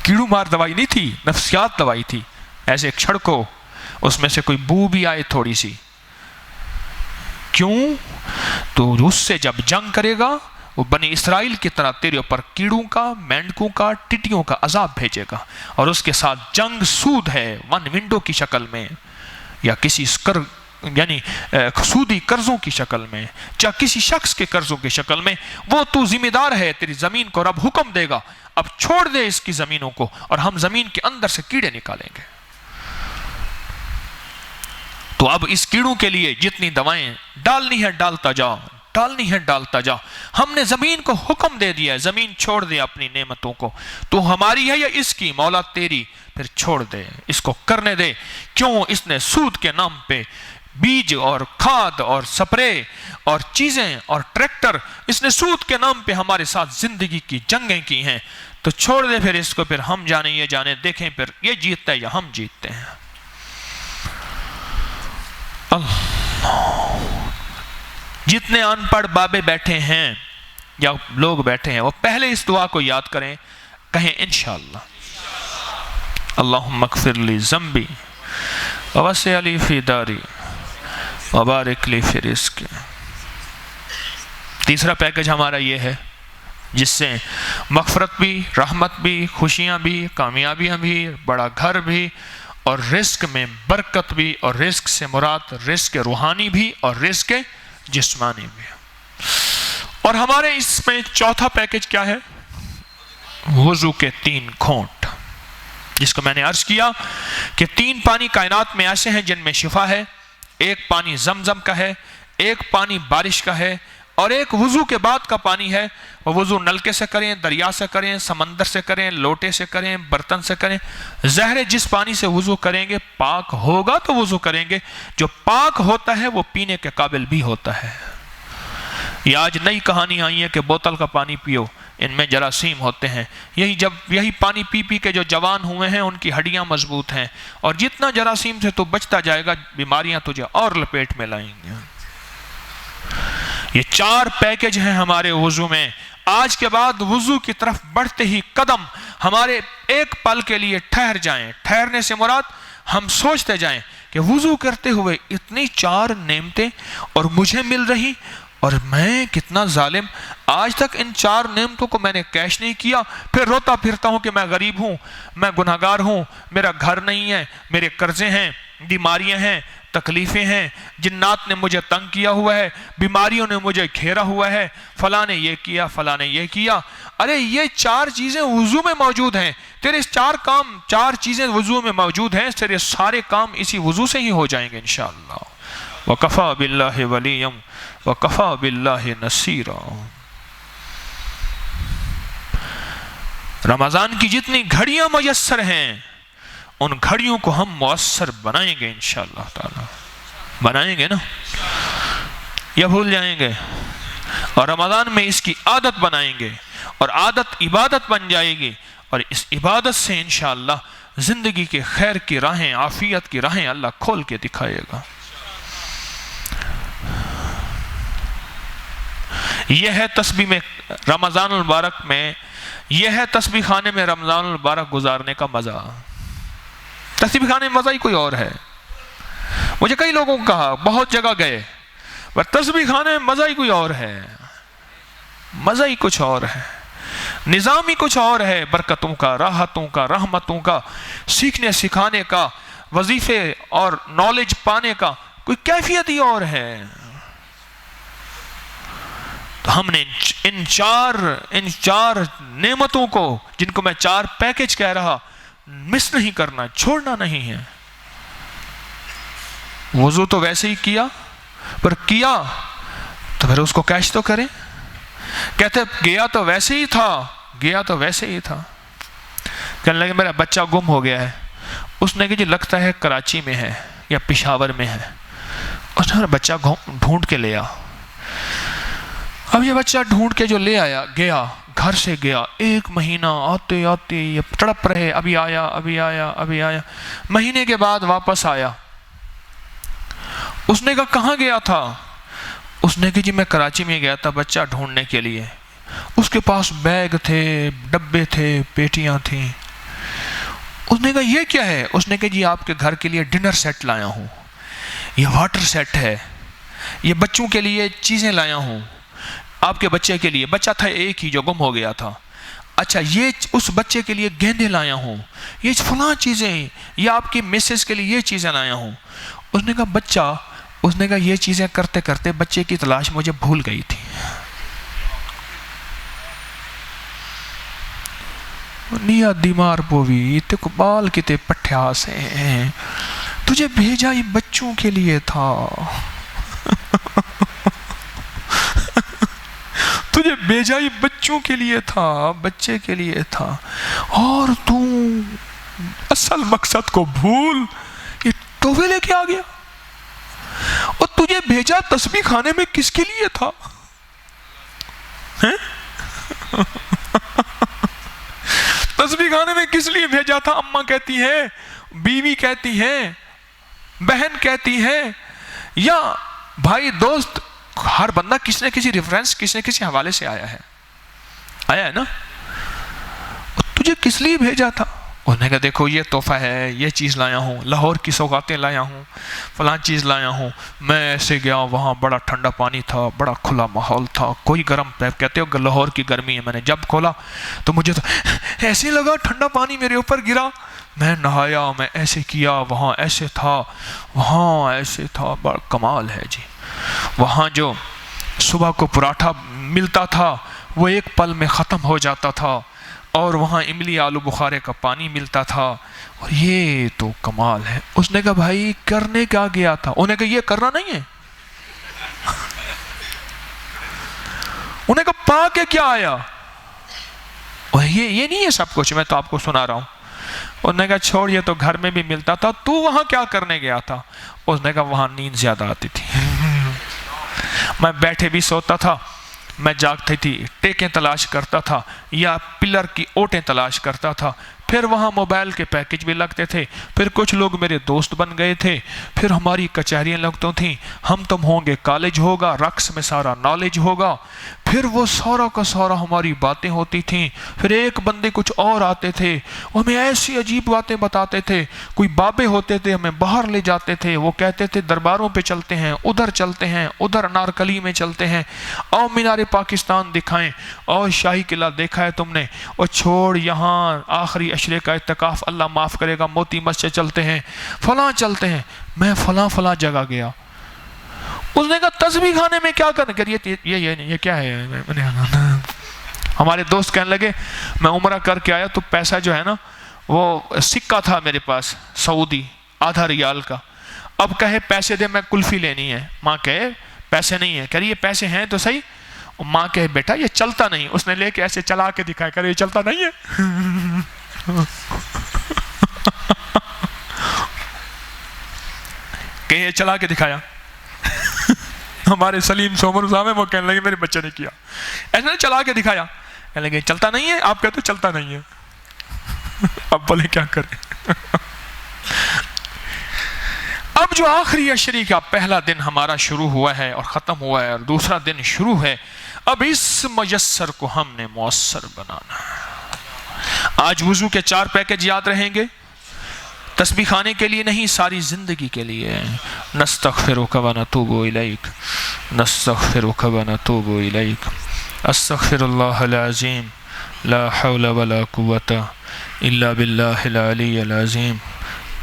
کیڑو مار دوائی نہیں تھی، نفسیات دوائی تھی. ایسے چھڑکو، اس میں سے کوئی بو بھی آئے تھوڑی سی، کیوں؟ تو اس سے جب جنگ کرے گا وہ بنی اسرائیل کی طرح تیرے اوپر کیڑوں کا، مینڈکوں کا، ٹٹیوں کا عذاب بھیجے گا، اور اس کے ساتھ جنگ سود ہے، ون ونڈو کی شکل میں، یا کسی یعنی سودی قرضوں کی شکل میں، یا کسی شخص کے قرضوں کی شکل میں، وہ تو ذمہ دار ہے، تیری زمین کو رب حکم دے گا اب چھوڑ دے اس کی زمینوں کو، اور ہم زمین کے اندر سے کیڑے نکالیں گے۔ تو اب اس کیڑوں کے لیے جتنی دوائیں ڈالنی ہے ڈالتا جا، ڈالنی ہے ڈالتا جا۔ ہم نے زمین کو حکم دے دیا ہے، زمین چھوڑ دے اپنی نعمتوں کو، تو ہماری ہے یا اس کی؟ مولا تیری، پھر چھوڑ دے، اس کو کرنے دے۔ کیوں؟ اس نے سود کے نام پہ بیج اور کھاد اور سپرے اور چیزیں اور ٹریکٹر، اس نے سود کے نام پہ ہمارے ساتھ زندگی کی جنگیں کی ہیں، تو چھوڑ دے پھر اس کو، پھر ہم جانے یہ جانے، دیکھیں پھر یہ جیتتا ہے یا ہم جیتتے ہیں۔ اللہ، جتنے ان پڑھ بابے بیٹھے ہیں یا لوگ بیٹھے ہیں، وہ پہلے اس دعا کو یاد کریں، کہیں انشاءاللہ اللہم اغفر لی ذنبی ووسع لی فی داری وبارک لی فی رزقی۔ تیسرا پیکج ہمارا یہ ہے جس سے مغفرت بھی، رحمت بھی، خوشیاں بھی، کامیابیاں بھی، بڑا گھر بھی، اور رزق میں برکت بھی، اور رزق سے مراد رزق روحانی بھی اور رزق جسمانی بھی۔ اور ہمارے اس میں چوتھا پیکج کیا ہے؟ وضو کے 3 گھونٹ، جس کو میں نے عرض کیا کہ 3 پانی کائنات میں ایسے ہیں جن میں شفا ہے، ایک پانی زمزم کا ہے، ایک پانی بارش کا ہے، اور ایک وضو کے بعد کا پانی ہے۔ وہ وضو نلکے سے کریں، دریا سے کریں، سمندر سے کریں، لوٹے سے کریں، برتن سے کریں، ظاہر جس پانی سے وضو کریں گے پاک ہوگا تو وضو کریں گے، جو پاک ہوتا ہے وہ پینے کے قابل بھی ہوتا ہے۔ یہ آج نئی کہانی آئی ہے کہ بوتل کا پانی پیو، ان میں جراثیم ہوتے ہیں، یہی پانی پی پی کے جو جوان ہوئے ہیں ان کی ہڈیاں مضبوط ہیں، اور جتنا جراثیم سے تو بچتا جائے گا بیماریاں تجھے اور لپیٹ میں لائیں گے۔ یہ 4 پیکج ہیں ہمارے وضو میں۔ آج کے بعد وضو کی طرف بڑھتے ہی قدم ہمارے ایک پل کے لیے ٹھہر جائیں۔ ٹھہرنے سے مراد ہم سوچتے جائیں کہ وضو کرتے ہوئے اتنی 4 نعمتیں اور مجھے مل رہی، اور میں کتنا ظالم، آج تک ان 4 نعمتوں کو میں نے کیش نہیں کیا، پھر روتا پھرتا ہوں کہ میں غریب ہوں، میں گناہگار ہوں، میرا گھر نہیں ہے، میرے قرضے ہیں، بیماریاں ہیں، تکلیفیں ہیں، جنات نے مجھے تنگ کیا ہوا ہے، بیماریوں نے مجھے گھیرا ہوا ہے، فلاں نے یہ کیا، فلاں نے یہ کیا۔ ارے یہ 4 چیزیں وضو میں موجود ہیں، تیرے 4 چیزیں وضو میں موجود ہیں، تیرے سارے کام اسی وضو سے ہی ہو جائیں گے انشاءاللہ۔ وَكَفَى بِاللَّهِ وَلِيًّا وَكَفَى بِاللَّهِ نَصِيرًا۔ رمضان کی جتنی گھڑیاں میسر ہیں ان گھڑیوں کو ہم مؤثر بنائیں گے انشاءاللہ تعالی۔ بنائیں گے نا، یا بھول جائیں گے؟ اور رمضان میں اس کی عادت بنائیں گے، اور عادت عبادت بن جائے گی، اور اس عبادت سے انشاءاللہ زندگی کے خیر کی راہیں، عافیت کی راہیں اللہ کھول کے دکھائے گا۔ یہ ہے تسبیح میں رمضان المبارک میں، یہ ہے تسبیح خانے میں رمضان المبارک گزارنے کا مزہ۔ تسبیح خانے میں مزہ ہی کوئی اور ہے۔ مجھے کئی لوگوں کو کہا، بہت جگہ گئے، پر تسبیح خانے میں مزہ ہی کوئی اور ہے، مزہ ہی کچھ اور ہے، نظام ہی کچھ اور ہے، برکتوں کا، راحتوں کا، رحمتوں کا، سیکھنے سکھانے کا، وظیفے اور نالج پانے کا کوئی کیفیت ہی اور ہے۔ تو ہم نے ان چار نعمتوں کو، جن کو میں 4 پیکج کہہ رہا، مس نہیں کرنا، چھوڑنا نہیں ہے۔ وضو تو ویسے ہی کیا، پر کیا تو پھر اس کو کیش تو کریں۔ کہتے گیا تو ویسے ہی تھا، گیا تو ویسے ہی تھا۔ کہنے لگے میرا بچہ گم ہو گیا ہے، اس نے کہ جی لگتا ہے کراچی میں ہے یا پشاور میں ہے، اس نے میرا بچہ ڈھونڈ کے لیا۔ اب یہ بچہ ڈھونڈ کے جو لے آیا، گیا گھر سے گیا، 1 مہینہ آتے آتے یہ تڑپ رہے، ابھی آیا ابھی آیا ابھی آیا، مہینے کے بعد واپس آیا۔ اس نے کہا کہاں گیا تھا؟ اس نے کہا جی میں کراچی میں گیا تھا بچہ ڈھونڈنے کے لیے۔ اس کے پاس بیگ تھے، ڈبے تھے، پیٹیاں تھیں۔ اس نے کہا یہ کیا ہے؟ اس نے کہا جی آپ کے گھر کے لیے ڈنر سیٹ لایا ہوں، یہ واٹر سیٹ ہے، یہ بچوں کے لیے چیزیں لایا ہوں، آپ کے بچے کے لیے، بچہ تھا ایک ہی جو گم ہو گیا تھا، اچھا یہ اس بچے کے لیے گیندے لایا ہوں، یہ فلاں چیزیں، یہ آپ کی مسز کے لیے یہ چیزیں لایا ہوں۔ اس نے کہا بچہ، اس نے کہا یہ چیزیں کرتے کرتے بچے کی تلاش مجھے بھول گئی تھی۔ نیا دیمار پوی تے کو بال کتے پٹھیا سے ہیں، تجھے بھیجا یہ بچوں کے لیے تھا، تجھے بھیجا یہ بچوں کے لیے تھا، بچے کے لیے تھا، اور تو اصل مقصد کو بھول یہ تحفے لے کے آ گیا۔ اور تجھے بھیجا تسبیح خانے میں کس کے لیے تھا؟ تسبیح خانے میں کس لیے بھیجا تھا؟ اماں کہتی ہے، بیوی کہتی ہے، بہن کہتی ہے، یا بھائی دوست، ہر بندہ کسی نہ کسی ریفرنس، کسی نہ کسی حوالے سے آیا ہے نا؟ تجھے کس لیے بھیجا تھا؟ انہوں نے کہا دیکھو یہ تحفہ ہے، یہ چیز لایا ہوں، لاہور کی سوغاتیں لایا ہوں، فلاں چیز لایا ہوں۔ میں ایسے گیا، وہاں بڑا ٹھنڈا پانی تھا، بڑا کھلا ماحول تھا، کوئی گرم، کہتے ہو لاہور کی گرمی ہے، میں نے جب کھولا تو مجھے تو ایسے لگا ٹھنڈا پانی میرے اوپر گرا، میں نہایا، میں ایسے کیا، وہاں ایسے تھا، وہاں ایسے تھا، بڑا کمال ہے جی۔ وہاں جو صبح کو پراٹھا ملتا تھا وہ ایک پل میں ختم ہو جاتا تھا، اور وہاں املی آلو بخارے کا پانی ملتا تھا، اور یہ تو کمال ہے۔ اس نے کہا بھائی کرنے کیا گیا تھا؟ انہوں نے کہا یہ کرنا نہیں ہے۔ انہوں نے کہا پا کے کیا آیا؟ یہ نہیں ہے سب کچھ، میں تو آپ کو سنا رہا ہوں۔ انہوں نے کہا چھوڑ، یہ تو گھر میں بھی ملتا تھا، تو وہاں کیا کرنے گیا تھا؟ اس نے کہا وہاں نیند زیادہ آتی تھی، میں بیٹھے بھی سوتا تھا، میں جاگتی تھی، ٹیکیں تلاش کرتا تھا یا پلر کی اوٹیں تلاش کرتا تھا، پھر وہاں موبائل کے پیکج بھی لگتے تھے، پھر کچھ لوگ میرے دوست بن گئے تھے، پھر ہماری کچہریاں لگتی تھیں، ہم تم ہوں گے، کالج ہوگا، رقص میں سارا نالج ہوگا، پھر وہ سارا کا سارا ہماری باتیں ہوتی تھیں، پھر ایک بندے کچھ اور آتے تھے، وہ ہمیں ایسی عجیب باتیں بتاتے تھے، کوئی بابے ہوتے تھے ہمیں باہر لے جاتے تھے، وہ کہتے تھے درباروں پہ چلتے ہیں، ادھر انارکلی میں چلتے ہیں، اور مینار پاکستان دکھائیں، اور شاہی قلعہ دیکھا ہے تم نے، اور چھوڑ یہاں آخری عشرے کا اعتکاف اللہ معاف کرے گا، موتی مسجد چلتے ہیں، فلاں چلتے ہیں، میں فلاں جگہ گیا۔ اس نے کہا تسبیح خانے میں کیا کرنے کے یہ کیا ہے؟ ہمارے دوست کہنے لگے میں عمرہ کر کے آیا تو پیسہ جو ہے نا وہ سکہ تھا میرے پاس سعودی آدھا ریال کا، اب کہے پیسے دے میں کلفی لینی ہے، ماں کہے پیسے نہیں ہے، کہہ رہی یہ پیسے ہیں تو صحیح، ماں کہے بیٹا یہ چلتا نہیں، اس نے لے کے ایسے چلا کے دکھایا، کہہ رہے یہ چلتا نہیں ہے، کہ یہ چلا کے دکھایا۔ ہمارے سلیم سومر صاحب ہیں، وہ کہنے لگے میرے بچے نے کیا ایسا نہیں، چلا کے دکھایا، کہنے لگے چلتا نہیں ہے، آپ کہتے چلتا نہیں ہے، اب بولے کیا کریں۔ اب جو آخری عشرے کا پہلا دن ہمارا شروع ہوا ہے اور ختم ہوا ہے، اور دوسرا دن شروع ہے، اب اس میسر کو ہم نے مؤثر بنانا ہے۔ آج وضو کے 4 پیکج یاد رہیں گے، تسبیح خانے کے لیے نہیں، ساری زندگی کے لیے۔ نستغفرک و نتوب الیک، نستغفرک و نتوب الیک، استغفر اللہ العظیم، لا حول ولا قوة الا باللہ العلی العظیم،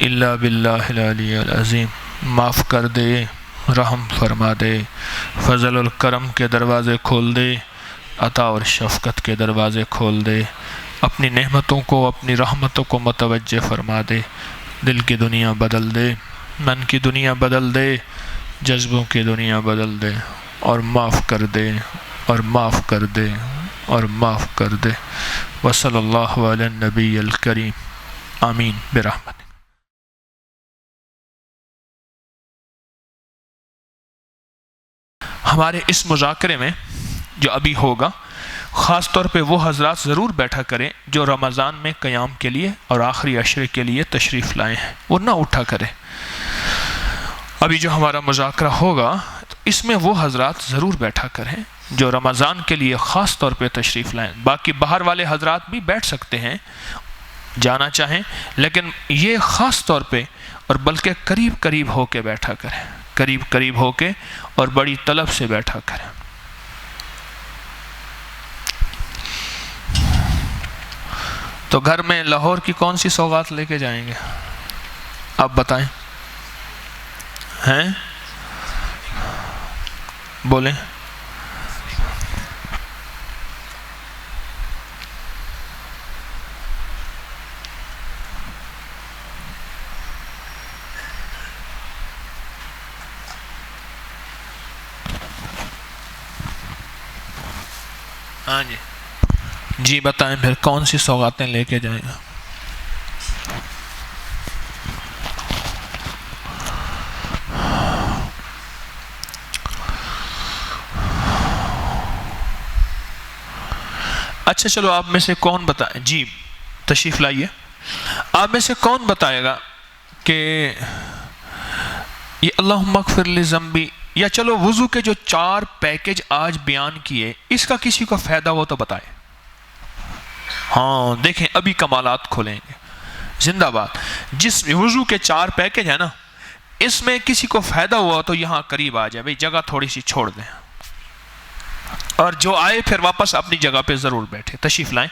الا باللہ العلی العظیم۔ معاف کر دے، رحم فرما دے، فضل الکرم کے دروازے کھول دے، عطا اور شفقت کے دروازے کھول دے، اپنی نعمتوں کو، اپنی رحمتوں کو متوجہ فرما دے، دل کی دنیا بدل دے، من کی دنیا بدل دے، جذبوں کی دنیا بدل دے، اور معاف کر دے، اور معاف کر دے، اور معاف کر دے۔ وصلی اللہ علی النبی الکریم، آمین برحمت۔ ہمارے اس مذاکرے میں جو ابھی ہوگا، خاص طور پہ وہ حضرات ضرور بیٹھا کریں جو رمضان میں قیام کے لیے اور آخری عشرے کے لیے تشریف لائے ہیں، وہ نہ اٹھا کریں۔ ابھی جو ہمارا مذاکرہ ہوگا اس میں وہ حضرات ضرور بیٹھا کریں جو رمضان کے لیے خاص طور پہ تشریف لائیں۔ باقی باہر والے حضرات بھی بیٹھ سکتے ہیں جانا چاہیں، لیکن یہ خاص طور پہ اور بلکہ قریب ہو کے بیٹھا کریں، قریب قریب ہو کے اور بڑی طلب سے بیٹھا کریں۔ تو گھر میں لاہور کی کون سی سوغات لے کے جائیں گے آپ بتائیں؟ ہیں بولیں۔ ہاں جی جی بتائیں پھر کون سی سوغاتیں لے کے جائیں گا؟ اچھا چلو آپ میں سے کون بتائیں، جی تشریف لائیے، آپ میں سے کون بتائے گا کہ یہ اللہم اغفر لی ذنبی یا چلو وضو کے جو 4 پیکج آج بیان کیے اس کا کسی کو فائدہ ہو تو بتائے۔ ہاں دیکھیں ابھی کمالات کھولیں گے، زندہ باد۔ جس وضو کے 4 پیکج ہیں نا، اس میں کسی کو فائدہ ہوا تو یہاں قریب آ جائے، بھئی جگہ تھوڑی سی چھوڑ دیں، اور جو آئے پھر واپس اپنی جگہ پہ ضرور بیٹھے۔ تشریف لائیں،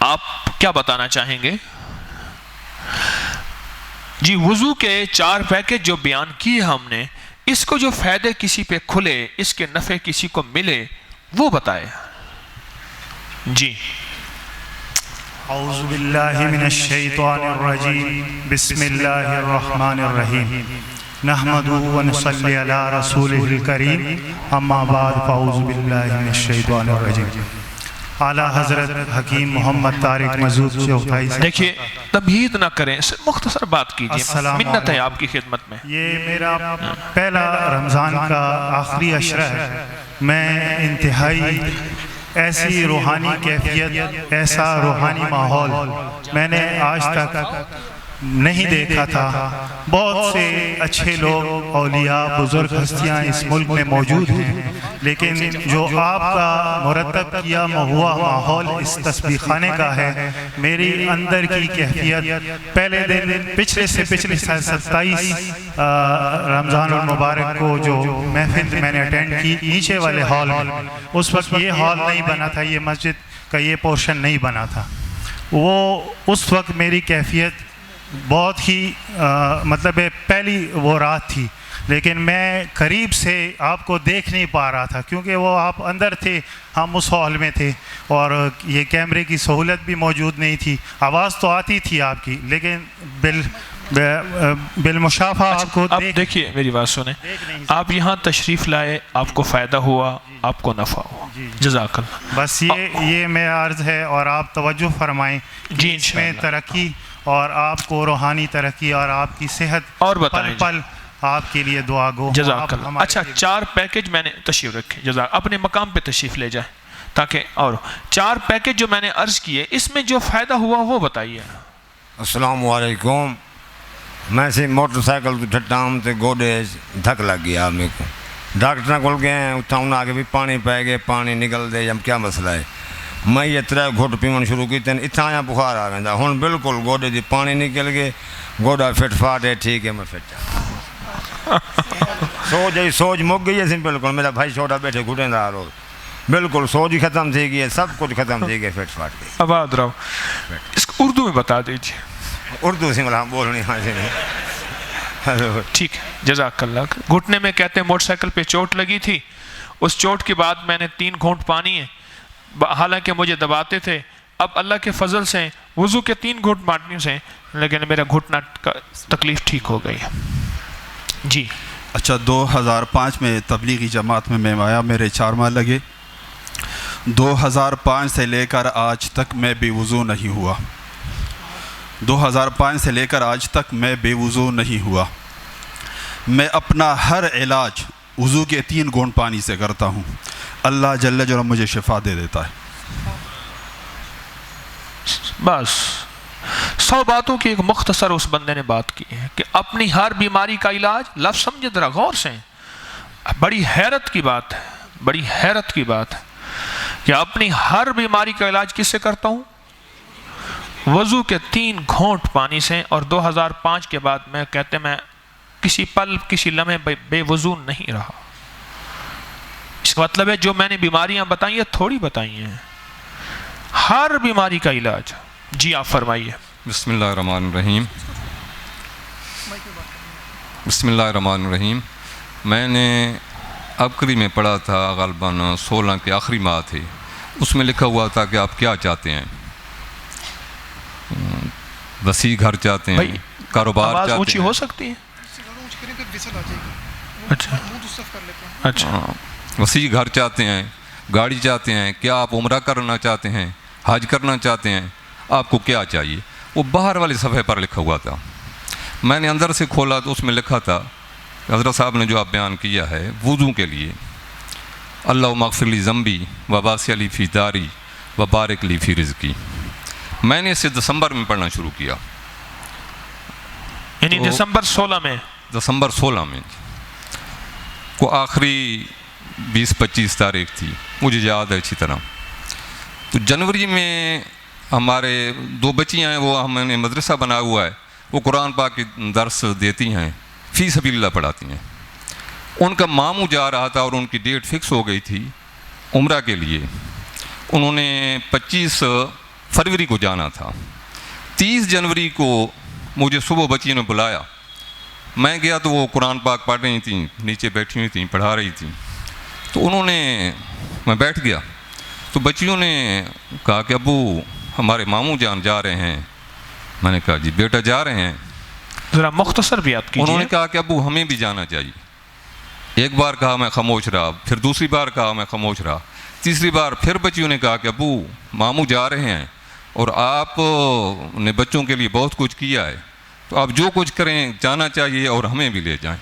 آپ کیا بتانا چاہیں گے؟ جی وضو کے 4 پیکج جو بیان کیے ہم نے، اس کو جو فائدے کسی پہ کھلے، اس کے نفع کسی کو ملے، وہ بتائے۔ جی اعوذ باللہ من الشیطان الرجیم، بسم اللہ الرحمن الرحیم، نحمدہ ونصلی علی رسولہ الکریم، اما بعد فاعوذ باللہ من الشیطان الرجیم۔ اعلیٰ حضرت حکیم محمد طارق مزود چوتھائی سے دیکھیے تمہید نہ کریں، مختصر بات کیجئے، منت ہے آپ کی خدمت میں۔ یہ میرا پہلا رمضان کا آخری عشرہ ہے، میں انتہائی ایسی روحانی کیفیت، ایسا روحانی ماحول میں نے آج تک نہیں دیکھا تھا۔ بہت سے اچھے لوگ، اولیاء، بزرگ ہستیاں اس ملک میں موجود ہیں، لیکن جو آپ کا مرتب کیا ہوا ماحول اس تسبیح خانے کا ہے، میری اندر کی کیفیت پہلے دن پچھلے 27 رمضان المبارک کو جو محفل میں نے اٹینڈ کی نیچے والے ہال میں، اس وقت یہ ہال نہیں بنا تھا، یہ مسجد کا یہ پورشن نہیں بنا تھا۔ وہ اس وقت میری کیفیت بہت ہی مطلب پہلی وہ رات تھی، لیکن میں قریب سے آپ کو دیکھ نہیں پا رہا تھا کیونکہ وہ آپ اندر تھے، ہم اس ہال میں تھے، اور یہ کیمرے کی سہولت بھی موجود نہیں تھی۔ آواز تو آتی تھی آپ کی، لیکن بالمشافہ آپ کو دیکھیے میری بات سنیں، آپ یہاں تشریف لائے، آپ کو فائدہ ہوا، آپ کو نفع ہوا، جزاک اللہ۔ بس یہ میں عرض ہے، اور آپ توجہ فرمائیں جی اس میں ترقی اور آپ کو روحانی ترقی اور آپ کی صحت اور بتائیں، پل پل آپ کے لیے دعا گو۔ جزاک اللہ۔ اچھا 4 پیکج میں نے تشریف رکھے، جزاک، اپنے مقام پہ تشریف لے جائیں تاکہ، اور 4 پیکج جو میں نے عرض کیے اس میں جو فائدہ ہوا وہ بتائیے۔ السلام علیکم۔ میں سے موٹر سائیکل تو ٹھٹام تے گوڈے دھک لگ گیا میرے کو، ڈاکٹر کول گئے ہیں، اتنا انہوں آگے بھی پانی پائے گئے، پانی نکل دے، کیا مسئلہ ہے؟ میں یہ 3 گھٹ پیون شروع کی تین، اتنا آیا بخار آ گیا، ہوں بالکل گوڈے دی پانی نکل گئے، گوڈا فٹ فاٹ ہے، ٹھیک ہے، میں فٹ سوج مک گئی ہے، بالکل میرا بھائی چھوٹا بیٹھے گھٹیں دار ہو، بالکل سوج ہی ختم تھی گئی ہے، سب کچھ ختم تھی گئی، فٹ فاٹ گئی۔ آباد رہو، اس کو اردو میں بتا دیجیے۔ اردو سے مطلب بولنی حاضر ہے، ٹھیک ہے، جزاک اللہ۔ گھٹنے میں کہتے ہیں موٹر سائیکل پہ چوٹ لگی تھی، اس چوٹ کے بعد میں نے 3 گھونٹ پانی ہے، حالانکہ مجھے دباتے تھے، اب اللہ کے فضل سے وضو کے 3 گھونٹ پانی سے لیکن میرا گھٹنا کا تکلیف ٹھیک ہو گئی ہے۔ جی اچھا 2005 میں تبلیغی جماعت میں آیا، میرے 4 ماہ لگے، 2005 سے لے کر آج تک میں بے وضو نہیں ہوا، 2005 سے لے کر آج تک میں بے وضو نہیں ہوا۔ میں اپنا ہر علاج وضو کے 3 گھونٹ پانی سے کرتا ہوں، اللہ جل جلالہ مجھے شفا دے دیتا ہے۔ بس 100 باتوں کی ایک مختصر اس بندے نے بات کی ہے کہ اپنی ہر بیماری کا علاج، لفظ سمجھے ذرا غور سے، بڑی حیرت کی بات ہے، بڑی حیرت کی بات ہے کہ اپنی ہر بیماری کا علاج کس سے کرتا ہوں؟ وضو کے 3 گھونٹ پانی سے، اور 2005 کے بعد میں کہتے میں کسی پل کسی لمحے بے وضو نہیں رہا. اس کا مطلب ہے جو میں نے بیماریاں بتائی ہیں تھوڑی بتائی ہیں, ہر بیماری کا علاج. جی آپ فرمائیے. بسم اللہ الرحمن الرحیم. بسم اللہ الرحمن الرحیم. میں نے ابکری میں پڑھا تھا, غالباً 16 کے آخری ماہ تھے, اس میں لکھا ہوا تھا کہ آپ کیا چاہتے ہیں. وسیع گھر چاہتے ہیں, کاروبار آواز چاہتے اونچی ہیں. ہو سکتی ہے؟ اچھا اچھا. وسیع گھر چاہتے ہیں, گاڑی چاہتے ہیں, کیا آپ عمرہ کرنا چاہتے ہیں, حج کرنا چاہتے ہیں, آپ کو کیا چاہیے. وہ باہر والے صفحے پر لکھا ہوا تھا. میں نے اندر سے کھولا تو اس میں لکھا تھا حضرت صاحب نے جو آپ بیان کیا ہے وضو کے لیے, اللہم اغفر لی ذنبی وباسع لی فی داری وبارک لی فی رزقی. میں نے اسے دسمبر میں پڑھنا شروع کیا, یعنی دسمبر 16 میں, دسمبر 16 میں کو آخری 20-25 تاریخ تھی, مجھے یاد ہے اچھی طرح. تو جنوری میں ہمارے 2 بچیاں ہیں, وہ ہم نے مدرسہ بنا ہوا ہے, وہ قرآن پاک کی درس دیتی ہیں, فی سبیل اللہ پڑھاتی ہیں. ان کا ماموں جا رہا تھا اور ان کی ڈیٹ فکس ہو گئی تھی عمرہ کے لیے. انہوں نے 25 فروری کو جانا تھا. 30 جنوری کو مجھے صبح بچیوں نے بلایا, میں گیا تو وہ قرآن پاک پڑھ رہی تھیں, نیچے بیٹھی ہوئی تھیں, پڑھا رہی تھیں. تو انہوں نے, میں بیٹھ گیا تو بچیوں نے کہا کہ ابو ہمارے ماموں جان جا رہے ہیں. میں نے کہا جی بیٹا جا رہے ہیں. ذرا مختصر بھی آپ کیجیے. انہوں نے کہا کہ ابو ہمیں بھی جانا چاہیے. ایک بار کہا, میں خاموش رہا. پھر دوسری بار کہا, میں خاموش رہا. تیسری بار پھر بچیوں نے کہا کہ ابو ماموں جا رہے ہیں اور آپ نے بچوں کے لیے بہت کچھ کیا ہے, تو آپ جو کچھ کریں جانا چاہیے اور ہمیں بھی لے جائیں.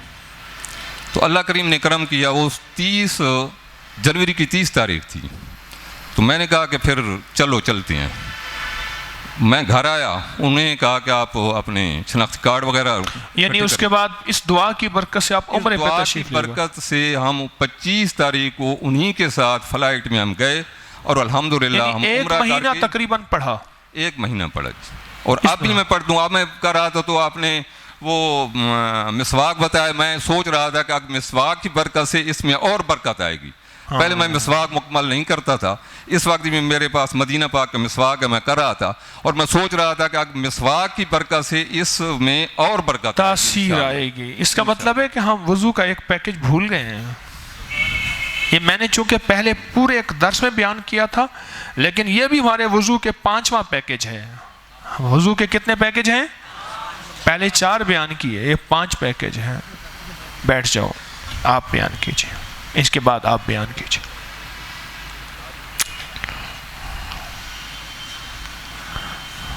تو اللہ کریم نے کرم کیا, وہ 30 جنوری کی 30 تاریخ تھی. تو میں نے کہا کہ پھر چلو چلتے ہیں. میں گھر آیا, انہیں کہا کہ آپ اپنے شناختی کارڈ وغیرہ, یعنی اس کے بعد اس دعا کی برکت سے آپ عمرے پہ تشریف لے گئے. برکت سے ہم 25 تاریخ کو انہی کے ساتھ فلائٹ میں ہم گئے اور الحمدللہ ہم ایک عمرہ مہینہ کر کے تقریباً پڑھا. 1 مہینہ پڑھا. اور اب بھی میں پڑھتا ہوں. اب میں کر رہا تھا تو آپ نے وہ مسواک بتایا, میں سوچ رہا تھا کہ مسواک کی برکت سے اس میں اور برکت آئے گی. پہلے میں مسواک مکمل نہیں کرتا تھا, اس وقت بھی میرے پاس مدینہ پاک کا مسواک ہے, میں کر رہا تھا اور میں سوچ رہا تھا کہ مسواک کی برکت سے اس میں اور برکت تاثیر آئے گی. اس کا مطلب ہے کہ ہم وضو کا ایک پیکج بھول گئے ہیں. یہ میں نے چونکہ پہلے پورے ایک درس میں بیان کیا تھا, لیکن یہ بھی ہمارے وضو کے 5واں پیکج ہے. وضو کے کتنے پیکج ہیں؟ پہلے 4 بیان کیے, یہ 5 پیکج ہیں. بیٹھ جاؤ, آپ بیان کیجئے, اس کے بعد آپ بیان کیجئے.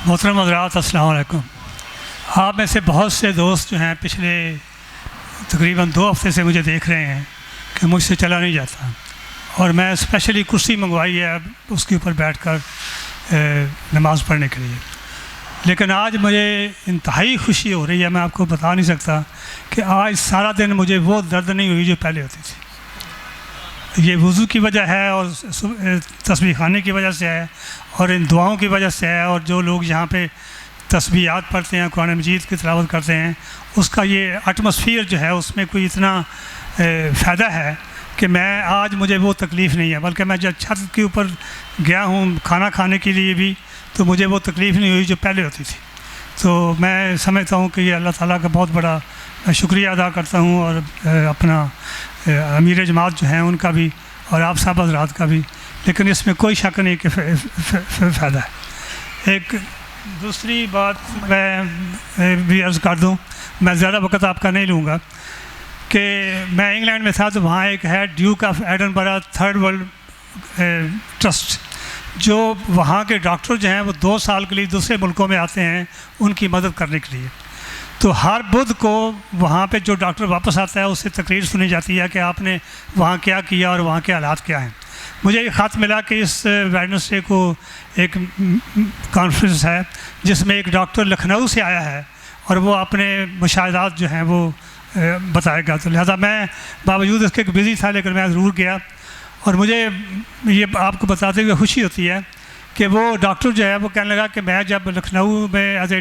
محترم حضرات السلام علیکم. آپ میں سے بہت سے دوست جو ہیں پچھلے تقریباً 2 ہفتے سے مجھے دیکھ رہے ہیں کہ مجھ سے چلا نہیں جاتا, اور میں اسپیشلی کرسی منگوائی ہے اس کے اوپر بیٹھ کر نماز پڑھنے کے لیے. لیکن آج مجھے انتہائی خوشی ہو رہی ہے, میں آپ کو بتا نہیں سکتا کہ آج سارا دن مجھے وہ درد نہیں ہوئی جو پہلے ہوتی تھی. یہ وضو کی وجہ ہے اور تسبیح خانے کی وجہ سے ہے اور ان دعاؤں کی وجہ سے ہے, اور جو لوگ یہاں پہ تسبیحات پڑھتے ہیں, قرآن مجید کی تلاوت کرتے ہیں, اس کا یہ ایٹماسفیئر جو ہے اس میں کوئی اتنا فائدہ ہے کہ میں آج مجھے وہ تکلیف نہیں ہے. بلکہ میں جب چھت کے اوپر گیا ہوں کھانا کھانے کے لیے بھی تو مجھے وہ تکلیف نہیں ہوئی جو پہلے ہوتی تھی. تو میں سمجھتا ہوں کہ یہ اللہ تعالیٰ کا بہت بڑا شکریہ ادا کرتا ہوں, اور اپنا امیر جماعت جو ہیں ان کا بھی اور آپ صاحب حضرات کا بھی. لیکن اس میں کوئی شک نہیں کہ فائدہ ہے. ایک دوسری بات میں بھی عرض کر دوں, میں زیادہ وقت آپ کا نہیں لوں گا, کہ میں انگلینڈ میں تھا تو وہاں ایک ہے duke of Edinburgh 3rd world trust, جو وہاں کے ڈاکٹر جو ہیں وہ 2 سال کے لیے دوسرے ملکوں میں آتے ہیں ان کی مدد کرنے کے لیے. تو ہر بدھ کو وہاں پہ جو ڈاکٹر واپس آتا ہے اس سے تقریر سنی جاتی ہے کہ آپ نے وہاں کیا کیا اور وہاں کے حالات کیا ہیں. مجھے ایک خط ملا کہ اس ویڈنسڈے کو ایک کانفرنس ہے جس میں ایک ڈاکٹر لکھنؤ سے آیا ہے اور وہ اپنے مشاہدات جو ہیں وہ بتائے گا. تو لہٰذا میں باوجود اس کے بزی تھا لیکن میں ضرور گیا, اور مجھے یہ آپ کو بتاتے ہوئے خوشی ہوتی ہے کہ وہ ڈاکٹر جو ہے وہ کہنے لگا کہ میں جب لکھنؤ میں ایز اے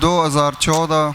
2014,